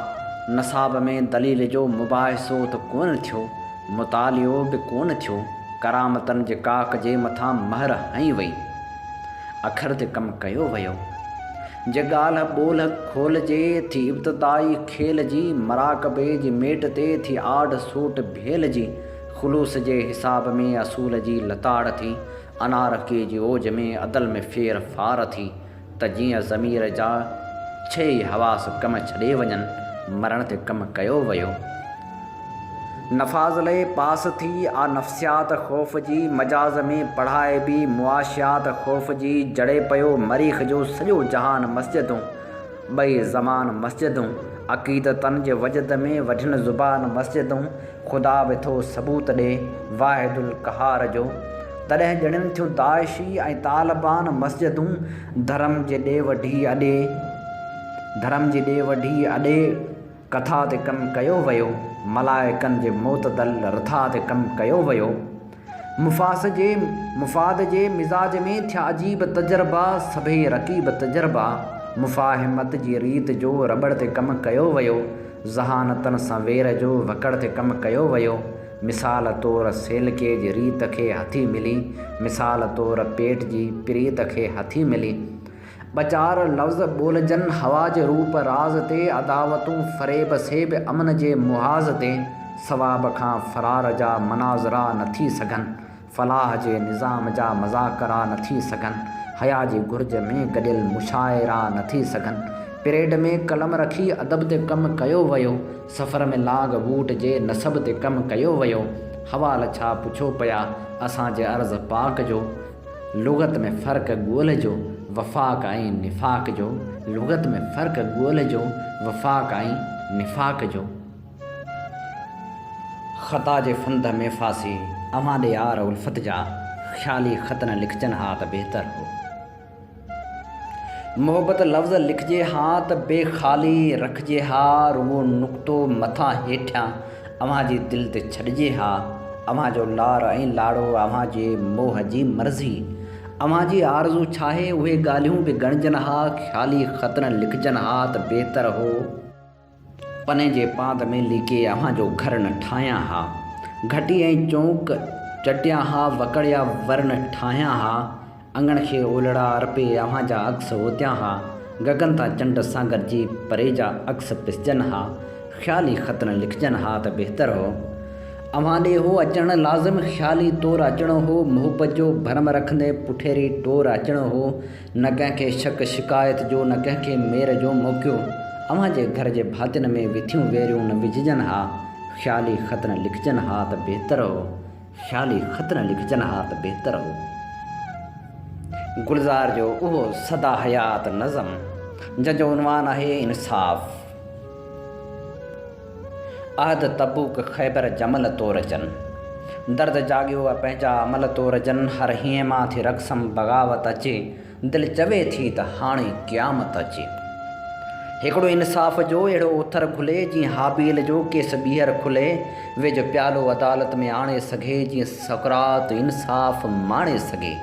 नसाब में दलील जो मुबाहिसो त कोन थियो, मुतालियो बि कोन थियो। करामतनि जे काक जे मथां महर हई वई, अखर ते कमु कयो वियो। जे ॻाल्हि ॿोल खोलजे थी इब्तिदाई खेल जी, मराकबे जी मेट ते थी आड सूट भेल जी। ख़ुलूस जे हिसाब में असूल जी लताड़ थी, अनारकी जी ओज में अदल में फेर फार थी। त जीअं ज़मीर जा छह हवास कम छॾे वञनि, मरण ते कमु कयो वियो। नफ़ाज़ले पास थी आ नफ़्सियात ख़ौफ़ जी, मजाज़ में पढ़ाए बि मुआशियात ख़ौफ़ जी। जड़े पियो मरीख़ जो सॼो जहान मस्जिदूं, ॿई ज़मान मस्जिदूं। अक़ीदतनि जे वजद में वढिन ज़ुबान मस्जिदूं। ख़ुदा वेठो सबूत ॾे वाहिदुल क़हार जो, तॾहिं ॼणनि थियूं दाइशी ऐं तालिबान मस्जिदूं। धर्म जी ॾे वढी अॾे कथा ते कमु कयो वियो। मलाइकनि जे मोतदल रथा ते कमु कयो वियो। मुफ़ाद जे मिज़ाज में थिया अजीब तजर्बा, सभई रक़ीब तजर्बा। मुफ़ाहिमत जी रीत जो रबड़ ते कमु कयो वियो। ज़हानतनि सां वेर जो वकड़ ते कमु कयो वियो। मिसाल तौरु सेलके जी रीत खे हथी मिली, मिसाल तौरु पेट जी प्रीत खे हथी मिली। ॿ-4 लफ़्ज़ ॿोलजनि हवा जे रूप राज़ ते, अदावतूं फ़रेब सेब अमन जे मुहाज़ ते। सवाब खां फ़रार जा मनाज़रा न थी सघनि, फ़लाह जे निज़ाम जा मज़ाकरा न थी सघनि। हया जी घुर्ज में गॾियल मुशाइरा न थी सघनि। परेड में कलम रखी अदब ते कमु कयो वियो। सफ़र में लाग बूट जे नसब ते कमु कयो वियो। हवाल छा पुछो पिया असांजे अर्ज़ पाक जो, लुग़त में फ़र्क़ु ॻोल्हिजो वफ़ाक़ ऐं निफ़ाक़ जो। लुग़त में फ़र्क़ु ॻोल्हिजो वफ़ाक़ ऐं निफ़ाक़ जो। ख़ता जे फंद में फासी अवां ॾे यार उल्फत जा, ख़्याली ख़त न लिखजनि हा त बहितर हो। मोहब्बत लफ़्ज़ लिखजे हा त बेख़ाली रखजे हा, रुगो नुक़्तो मथां हेठियां अव्हां जे दिलि ते छॾिजे हा। अव्हां जो लार ऐं लाड़ो अव्हां जे मोह जी मर्ज़ी, अव्हां जी आरज़ू छा आहे उहे ॻाल्हियूं बि ॻणजनि हा, ख़्याली ख़त न लिखजनि हा त बहितर हो पने जे पांध में लिके अव्हां जो घर न ठाहियां हा। घटी ऐं चौंक चटियां हा, वकड़िया वरन ठाहियां हा। अंगण खे ओलड़ा अर्पे अव्हां जा अक्स ओतियां हा। गगन तां चंड सागर जी परे जा अक्स पिसजनि हा। ख़्याली ख़त न लिखजनि हा त बहितर हो अव्हां ॾे हो अचणु लाज़िम, ख़्याली तौरु अचिणो हो। मुहबत जो भरम रखंदे पुठेरी टोर अचिणो हो। न कंहिंखे शक शिकायत जो, न कंहिंखे मेर जो मौक़ियो। अव्हां जे घर जे भातियुनि में विथियूं वेरियूं न विझजनि हा। ख़्याली ख़त न लिखजनि हा त बहितर हो। ख़्याली ख़त न लिखजनि हा त बहितर हो। गुलज़ार जो उहो सदा हयात नज़म जंहिंजो उनवान आहे इंसाफ़। अहद तबूक ख़ैबर जमल तोरजन, दर्द जाॻियो आहे पंहिंजा अमल तोरजन। हर हीअं मां थी रक़सम बग़ावत अचे, दिलि चवे थी त हाणे क़यामत अचे। हिकिड़ो इंसाफ़ जो अहिड़ो उथर खुले जीअं हाबील जो केस ॿीहर खुले। वेझो प्यालो अदालत में आणे सघे जीअं सकरात इंसाफ़ माणे सघे।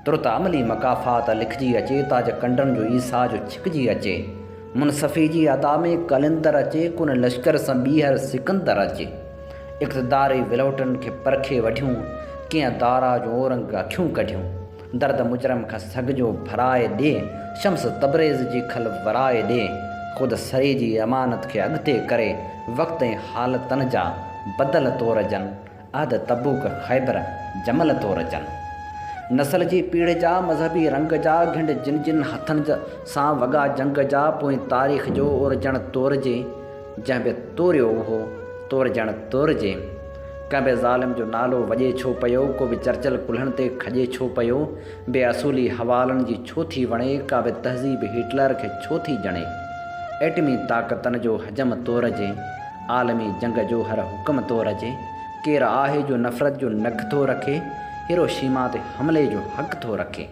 तुरत अमली मकाफ़ात लिखजी अचे, ताज कंडनि जो ईसा जो छिकजी अचे। मुनसफ़ी जी अदा में कलिंदर अचे, कुन लश्कर सां ॿीहर सिकंदर अचे। इक़्तिदारी विलोटनि खे परखे वठियूं, कीअं दारा जो औरंग अखियूं कढियूं। दर्द मुजरम खां सग जो भराए ॾे, शम्स तबरेज़ जी खल वराए ॾे। ख़ुदि सरे जी अमानत खे अॻिते करे, वक़्त ऐं हालतनि जा बदल तोरजनि। अहद तबूक ख़ैबर जमल तोरजनि। नसल जी पीढ़ जा, मज़हबी रंग जा, घिंड जिन जिन हथनि सां वॻा जंग जा। पोइ तारीख़ जो ओरजण तोरजे, जंहिं बि तोरियो उहो तोरजण तोरजे। कंहिं बि ज़ालिम जो नालो वॼे छो पियो, को बि चर्चल कुल्हनि ते खॼे छो पियो। बेअसूली हवालनि जी छो थी वणे, का बि तहज़ीब हिटलर खे छो थी ॼणे। एटमी ताक़तनि जो हजम तोरजे, आलमी जंग जो हर हुकम तोरजे। केरु आहे जो नफ़रत जो नख थो रखे, हिरोशीमा ते हमले जो हक़ थो रखे।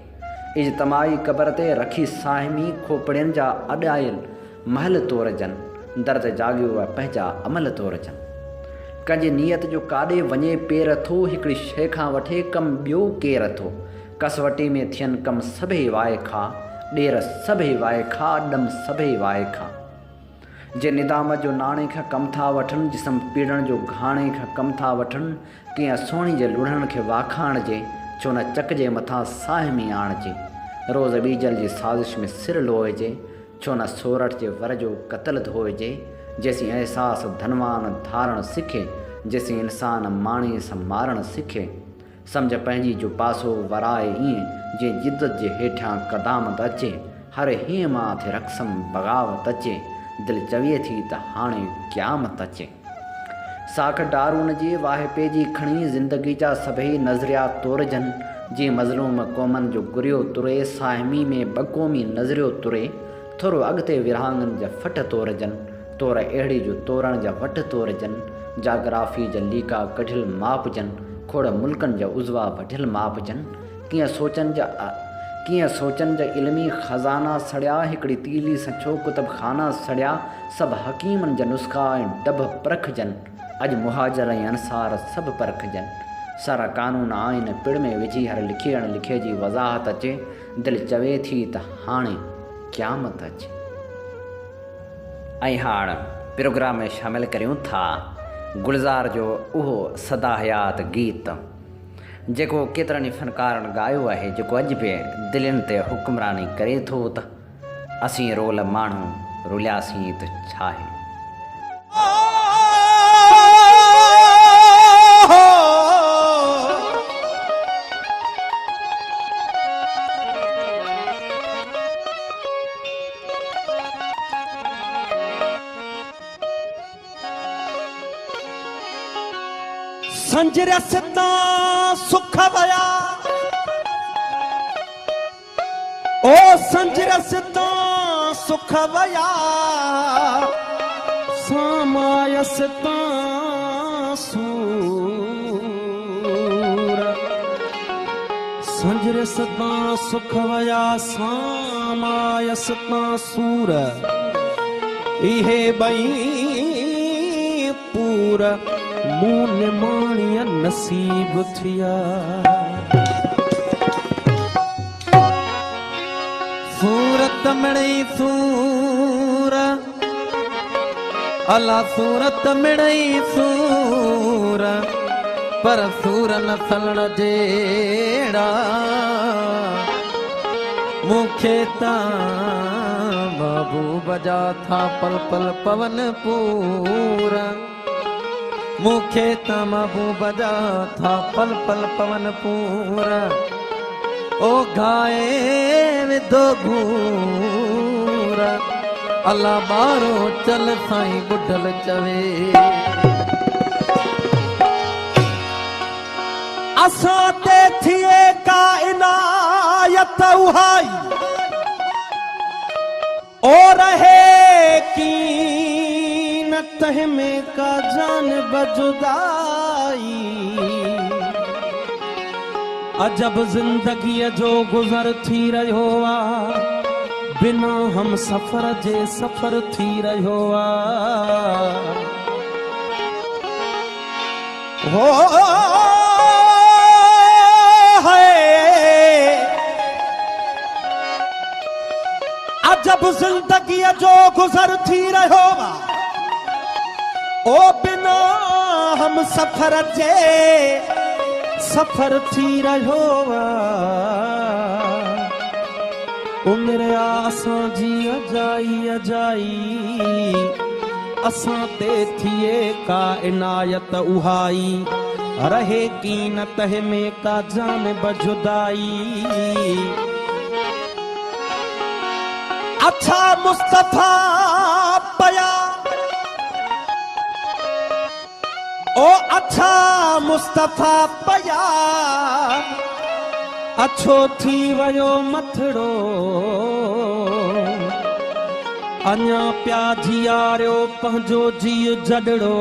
इज्तमाही क़बर ते रखी साहिमी, खोपड़ियुनि जा अॾायल महल तोरजनि। दर्द जाॻियो आहे पंहिंजा अमल तोरजनि। कंहिंजी नियत जो काॾे वञे पेर थो, हिकिड़ी शइ खां वठे कमु ॿियो केरु थो। कसवटी में थियनि कमु सभई वाए खा, ॾेर सभई वाए खा, ॾम सभई वाए खा। जे निदाम जो नाणे खां कमु था वठनि, जिस्म पीड़ण जो घाणे खां कमु था वठनि। कीअं सोणी जे लुढ़नि खे वाखाणिजे, छो न चक जे मथां साहिमी आणिजे। रोज़ ॿीजल जी साज़िश में सिर लोहिजे, छो न सोरठ जे वर जो क़तल धोइजे। जेसीं अहसासु धनवान धारणु सिखे, जेसीं इंसान माणे सां मारणु सिखे। सम्झ पंहिंजी जो पासो वराए ईअं, जीअं जिदत जे हेठियां क़दामत अचे। हर हीअं मां थे रक़सम बग़ावत अचे, दिलि चवे थी त हाणे क़यामत अचे। साख डारून जी वाहिपे जी खणी, ज़िंदगी जा सभई नज़रिया तोरजनि। जीअं मज़लूम क़ौमनि जो गुरियो तुरे, साहिमी में बक़ौमी नज़रियो तुरे। थोरो अॻिते विरहाङनि जा फट तोरजनि, तोर अहिड़ी जो तोरण जा वट तोरजनि। जाग्राफ़ी जा लीका कढियल मापजनि, खोड़ मुल्कनि जा उज़वा वढियल मापजनि। कीअं सोचनि जा इल्मी ख़ज़ाना सड़िया, हिकिड़ी तीली सां छो कुतुबखाना सड़िया। सभु हकीमनि जा नुस्ख़ा ऐं डब परखजनि, अॼु मुहाजर ऐं अंसार सभु परखजनि। सारा कानून आहिनि पिड़ में विझी, हर लिखे लिखे जी वज़ाहत अचे। दिलि चवे थी त हाणे क़यामत अचे। ऐं हाणे प्रोग्राम में शामिलु करियूं था गुलज़ार जो उहो सदा हयात गीत, जेको केतिरनि ई फ़नकारनि ॻायो आहे, जेको अॼु बि दिलनि ते हुक्मरानी करे थो त असीं रोल माण्हू रुलियासीं त छा आहे। संजरस तां सुख वया, ओ संजरस तां सुख वया। सामायस तां सूर, संजरस तां सुख वया। सामायस तां सूर, इहे ॿई पूर मूं निमाणीअ नसीब थिया। सूरत मिड़ई सूर अला सूरत मिड़ई सूर पर सूर नसलण जेड़ा मुखे बाबू बजा था पल पल पवन पूरा मुखे बाबू बजा था पल पल पवन पूरा ओ गाए विदो घूरा अल्लाह बारो चल साईं बुढ़ल चवे असां ते थिए का इनायत उहाई ओ रहे की न तह में का जान बजुदाई अजब जिंदगी जो गुजर थी रहो बिना हम सफर जे सफर थी रहो हो अजब जिंदगी जो गुजर थी रहो ओ बिना हम सफर जे सफर थी रहो उम्र आसां जी अजाई अजाई असां ते थिए का इनायत उहाई रहे की न तह में का जान बजुदाई अच्छा मुस्तफा पया ओ अच्छा मुस्तफा पया अच्छो थी वयो मथड़ो अञा प्या जियारियो पंहिंजो जीउ जॾड़ो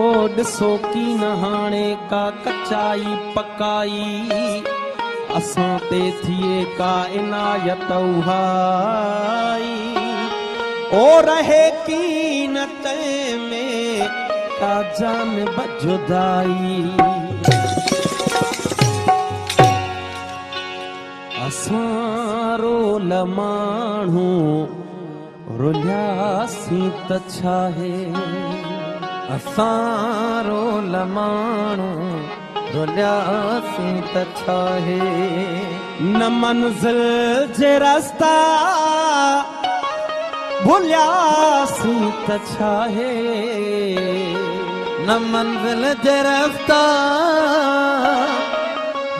ओ ॾिसो की न हाणे का कचाई पकाई असां ते थिए का इनायत उहाई ओ रहे की न तय में का जान बजुदाई असां रोल माण्हू रुलियासीं त छाहे असां रोल माण्हू रुलियासीं त छाहे न मंज़िल जे रस्ता भुलियासीं त छाहे न मंज़िल जे रस्ता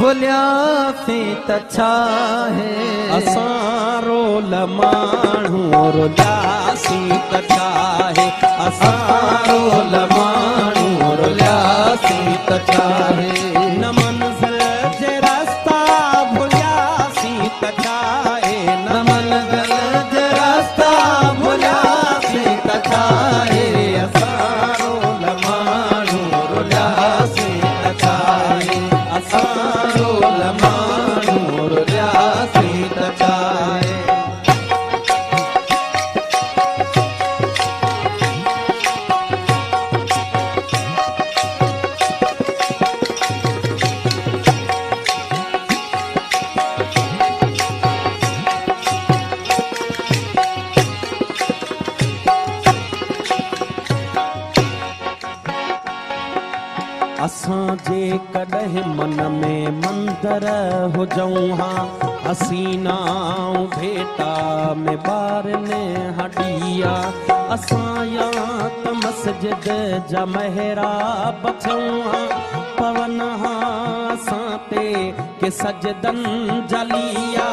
भुलियासीं त छाहे असां रोल माण्हू रुलियासीं त छाहे असां रोल माण्हू रुलियासीं त छाहे न मंज़िल जे रस्ता भुलियासीं त छाहे न मंज़िल जे रस्ता भुलियासीं त छाहे असां रोल माण्हू रुलियासीं त छाहे असां रोल माण्हू रुलियासीं त छाहे असां जे कॾहिं मन में मंदर हुजऊं हा हसीनाऊं भेटा में ॿारनि हॾिया असां या त मस्जिद जा महराब छऊं हा पवन हा असां ते के सजदन जलिया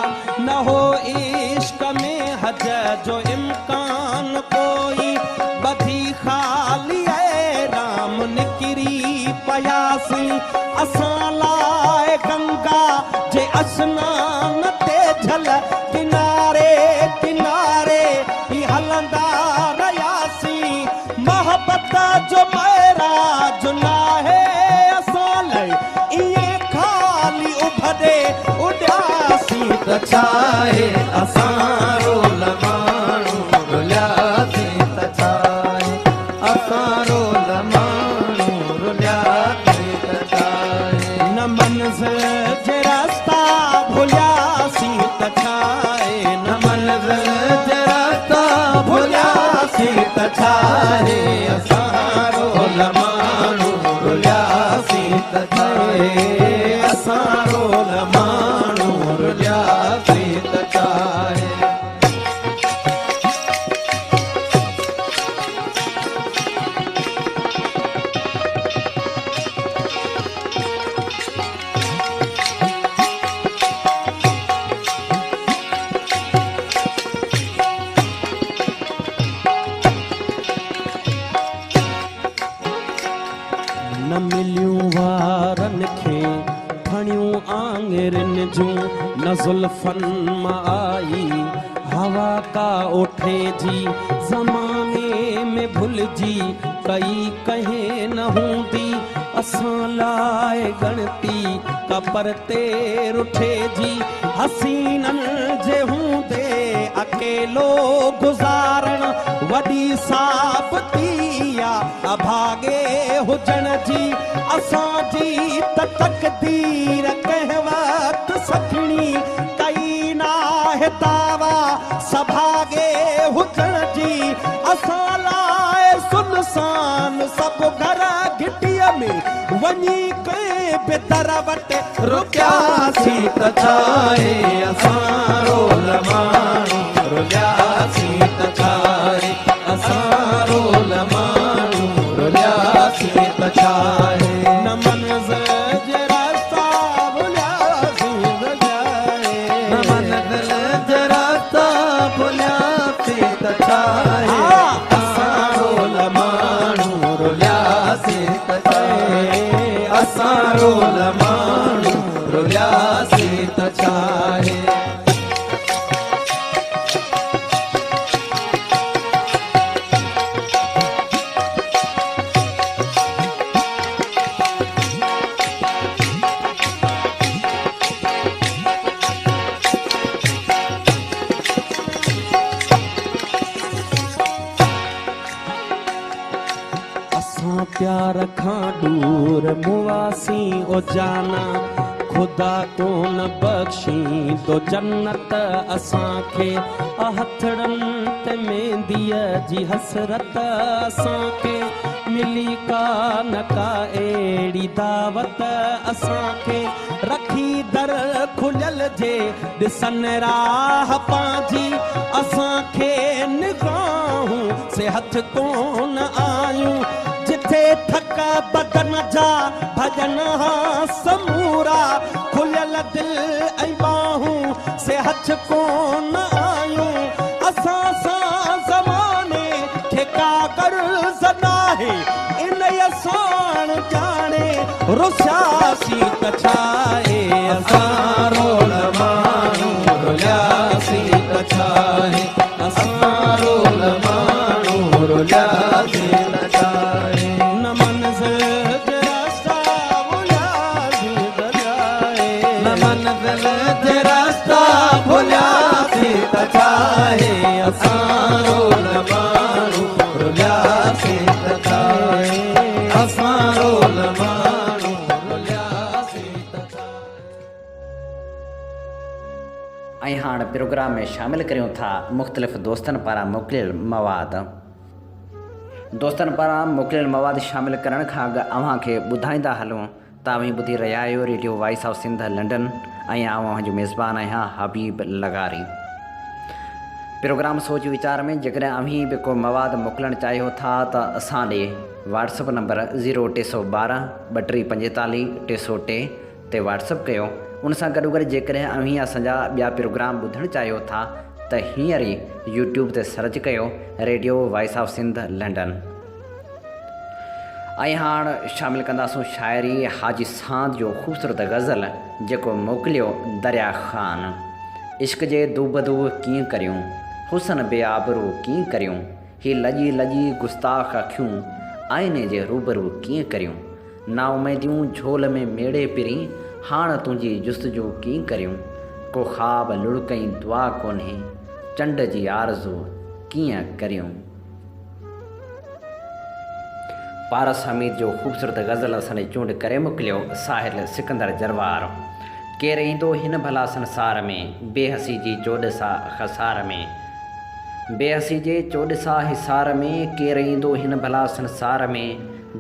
न हो इश्क में हज जो इम्कान कोई बधी खाली राम निकिरी पयासी असां लाए गंगा जे अस्नान ते झल किनारे किनारे ही हलंदा रहियासी मोहब्बत जो महराज नाहे असां लाइ इएं खाली उभरे उॾियासी त छाहे असां रोल माण्हू रुलियासीं त छाहे असां रोल माण्हू रुलियासीं त छाहे न मंज़िल जे रस्ता भुलियासीं त छाहे उठे जी ज़माने में भुलिजी कई कहे न हूंदी असां लाइ गणती का परते रुठे जी हसीननि जे हूंदे अकेलो गुज़ारण वॾी साबती आ अभागे हुजण जी असांजी त तक़दीर कंहिं वक़्तु सखणी कई नाहे तावा सभागे हुजण जी असां लाइ सुनसान सभु घर घिटीअ में वञी कंहिं बि दर वटि रुकियासीं त छाहे असां रोल माण्हू रुलियासीं त छाहे असां रोल माण्हू रुलियासीं त छाहे न मंज़िल जे रास्ता भुलियासीं त छाहे न मंज़िल जे रास्ता भुलियासीं त छाहे असां रोल माण्हू रुलियासीं त छाहे असां रोल माण्हू रुलियासीं त छाहे प्यार खां दूर मुआसी ओ जाना खुदा कोन बख्शी तो जन्नत असांखे हथड़नि ते मेंदीअ जी हसरत असांखे मिली का न का अहिड़ी दावत असांखे रखी दर खुलियल जे ॾिसनि राह पंहिंजी असांखे निगाहूं से हथ कोन आयूं जिथे थक बदन जा भजन समूरा खुलियल दिल ऐं बाहूं से हथ कोन आयूं असां सां ज़माने खे का कर्ज़ नाहे इन असां जाने रुसियासीं त छाहे असां रोल माण्हू रुलियासीं त छाहे असां रोल माण्हू रुलियासीं त छाहे असां रोल माण्हू रुलियासीं त छाहे असां रोल माण्हू रुलियासीं त छाहे। ऐं हाणे प्रोग्राम में शामिल करियूं था मुख़्तलिफ़ दोस्तनि पारां मोकिलियल मवाद। दोस्तनि पारां मोकिलियल मवाद शामिल करण खां अॻु अव्हांखे ॿुधाईंदा हलूं तव्हां ॿुधी रहिया आहियो radio voice of Sindh London ऐं आउं जो मेज़बान आहियां हबीब लगारी। प्रोग्राम सोच वीचार में जेकॾहिं अव्हीं बि को मवाद मोकिलणु चाहियो था त असां ॾे व्हाट्सअप नंबर 0312 3245 303 ते व्हाट्सअप कयो। उन सां गॾोगॾु जेकॾहिं अव्हीं असांजा ॿिया प्रोग्राम ॿुधणु चाहियो था त हींअर ई यूट्यूब ते सर्च कयो radio voice of Sindh London. ऐं हाणे शामिलु कंदासूं शाइरी हाजी सांद जो ख़ूबसूरत गज़ल जेको मोकिलियो दरिया ख़ान। इश्क जे दूबदू कीअं करियूं हुसन बेआबरू कीअं करियूं ही लॼी लॼी गुस्ताख़ अखियूं आईने जे रूबरू कीअं करियूं नाउमेदियूं झोल में मेड़े पिरी हाण तुंहिंजी जुस्तजू कीअं करियूं को ख़्वाब लुड़कई दुआ कोन्हे चंड जी आरज़ू कीअं करियूं। पारस हमीद जो ख़ूबसूरत गज़ल असांजे चूंड करे मोकिलियो साहिल सिकंदर जरवार। केरु ईंदो हिन भला संसार में बेहसी जी चोॾसा खसार में बेहसी जे चोॾसा हिसार में केरु ईंदो हिन भला संसार में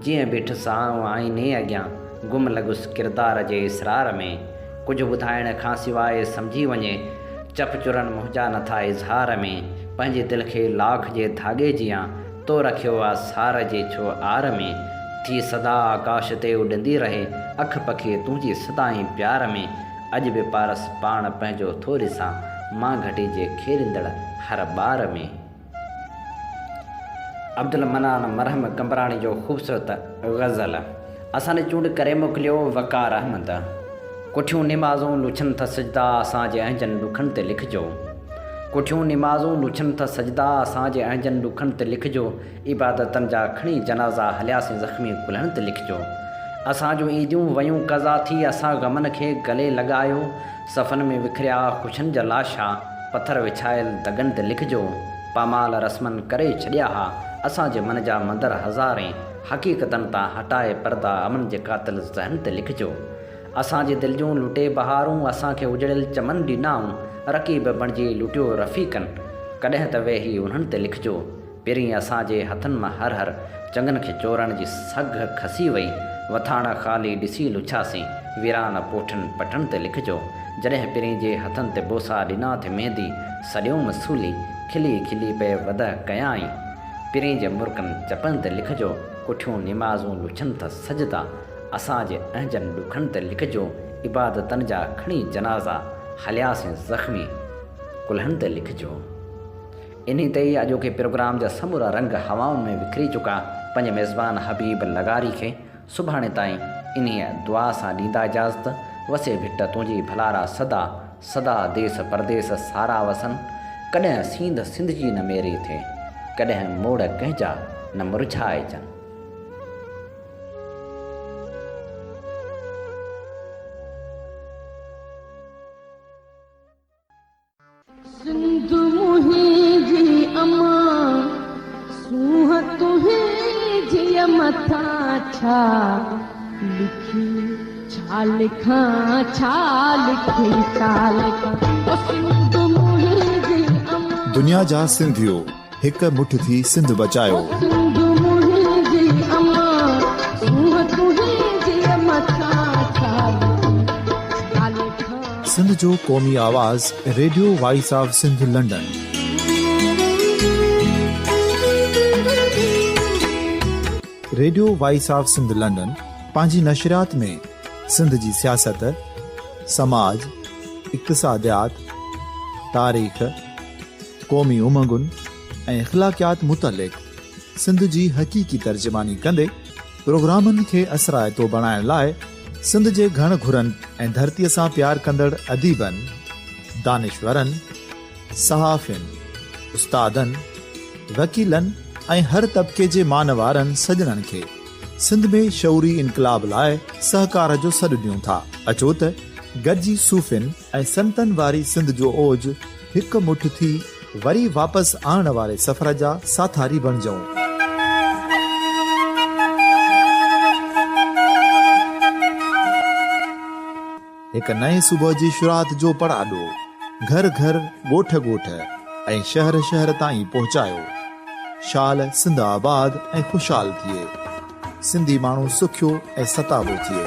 जीअं बीठ सां आईने अॻियां गुम लॻुसि किरदार जे इसरार में कुझु ॿुधाइण खां सवाइ सम्झी वञे चप चुरनि मुंहिंजा नथा इज़हार में पंहिंजे दिलि खे लाख जे धागे जियां तो रखियो आहे सार जे छो आर में थी सदा आकाश ते उॾंदी रहे अख पखी तुंहिंजी सदाई प्यार में अॼु बि पारस पाण पंहिंजो थोरी सां मां घटी जे खेरींदड़ हर ॿार में। अब्दुल मनान मरहम कंबराणी जो ख़ूबसूरत गज़ल असांजे चूंड करे मोकिलियो वकार अहमद। कुठियूं निमाज़ूं लुछनि था सजदा असांजे अहजनि ॾुखनि ते लिखिजो कुठियूं निमाज़ूं लुछनि त सजदा असांजे अहिंजनि ॾुखनि ते लिखिजो। इबादतनि जा खणी जनाज़ा हलियासीं ज़ख़्मी कुल्हनि ते लिखिजो। असां जूं ईदियूं वयूं क़ज़ा थी असां ग़मनि खे गले लॻायो। सफ़नि में विखरिया ख़ुशियुनि जा लाशा पथर विछायल दगनि ते लिखिजो। पामाल रस्मनि करे छॾिया हा असांजे मन जा मंदर हज़ारे। हक़ीक़तनि तां हटाए पर्दा अमन जे क़ातिल ज़हन ते लिखिजो। असांजे दिलि जूं लुटे बहारूं असांखे उजड़ियल चमन ॾिनाऊं। रक़ीब बणिजी लुटियो रफ़ीक़नि कॾहिं त वेही उन्हनि ते लिखिजो। पहिरीं असांजे हथनि मां हर हर चङनि खे चोरण जी सघ खसी वई। वथाण ख़ाली ॾिसी लुछासीं वीरान पोठनि पटनि ते लिखिजो। जॾहिं पहिरीं जे हथनि ते बोसा ॾिना थे मेंदी सॼो मसूली खिली खिली पे वध कयाई। पहिरीं जे मुर्कनि चपनि ते लिखिजो। कुठियूं निमाज़ूं लुछनि त सजदा असांजे अहिंजनि ॾुखनि ते लिखिजो। इबादतनि जा खणी जनाज़ा हलियासीं ज़ख़्मी कुल्हनि ते लिखिजो। इन ते ई अॼोके प्रोग्राम जा समूरा रंग हवाउनि में विखरी चुका। पंहिंजे मेज़बान हबीब लगारी खे सुभाणे ताईं इन्हीअ दुआ सां ॾींदा इजाज़त। वसे भिट तुंहिंजी भलारा सदा सदा देस परदेस सारा वसनि। कॾहिं सींध सिंध जी न मेरी थिए कॾहिं मोड़ कंहिंजा न मुरझाइजनि। सिंध मुंहिंजी अमा सूंह तुंहिंजी मथा छा लिखी छा लिखां छा लिखी छा लिखां। सिंध मुंहिंजी अमा दुनिया जा सिंधियो हिकु मुठ थी सिंध बचायो। सिंध मुंहिंजी अमा सूंह तुंहिंजी मथा छा लिखां। सिंध जो क़ौमी आवाज़ radio voice of Sindh London. Radio voice of Sindh London पंहिंजी नशरियात में सिंध जी सियासत, समाज, इक़्तिसादियात, तारीख़, क़ौमी उमंगुनि ऐं अख़लाक़ियात मुतलिक़ सिंध जी हक़ीक़ी तर्जुमानी कंदे प्रोग्रामनि खे असराइतो बणाइण लाइ सिंध जे घण घुरनि ऐं धरतीअ सां प्यार कंदड़ अदीबनि, दानिश्वरनि, सहाफ़ियुनि, उस्तादनि, वकीलनि ऐं हर तबिके जे मानवारनि सजणनि खे सिंध में शऊरी इनक़लाब लाइ सहकार जो सॾु ॾियूं था। अचो त गॾिजी सूफ़ियुनि ऐं संतनि वारी सिंध जो ओज हिकु मुठ थी वरी वापसि आणण वारे सफ़र जा साथारी बणिजऊं। हिकु नए सुबुह जी शुरूआत जो पड़ाॾो घर घर ॻोठ ॻोठ ऐं शहर शहर ताईं पहुचायो। शाल सिंध आबाद ऐं ख़ुशहाल थिए। सिंधी माण्हू सुखियो ऐं सताबो थिए।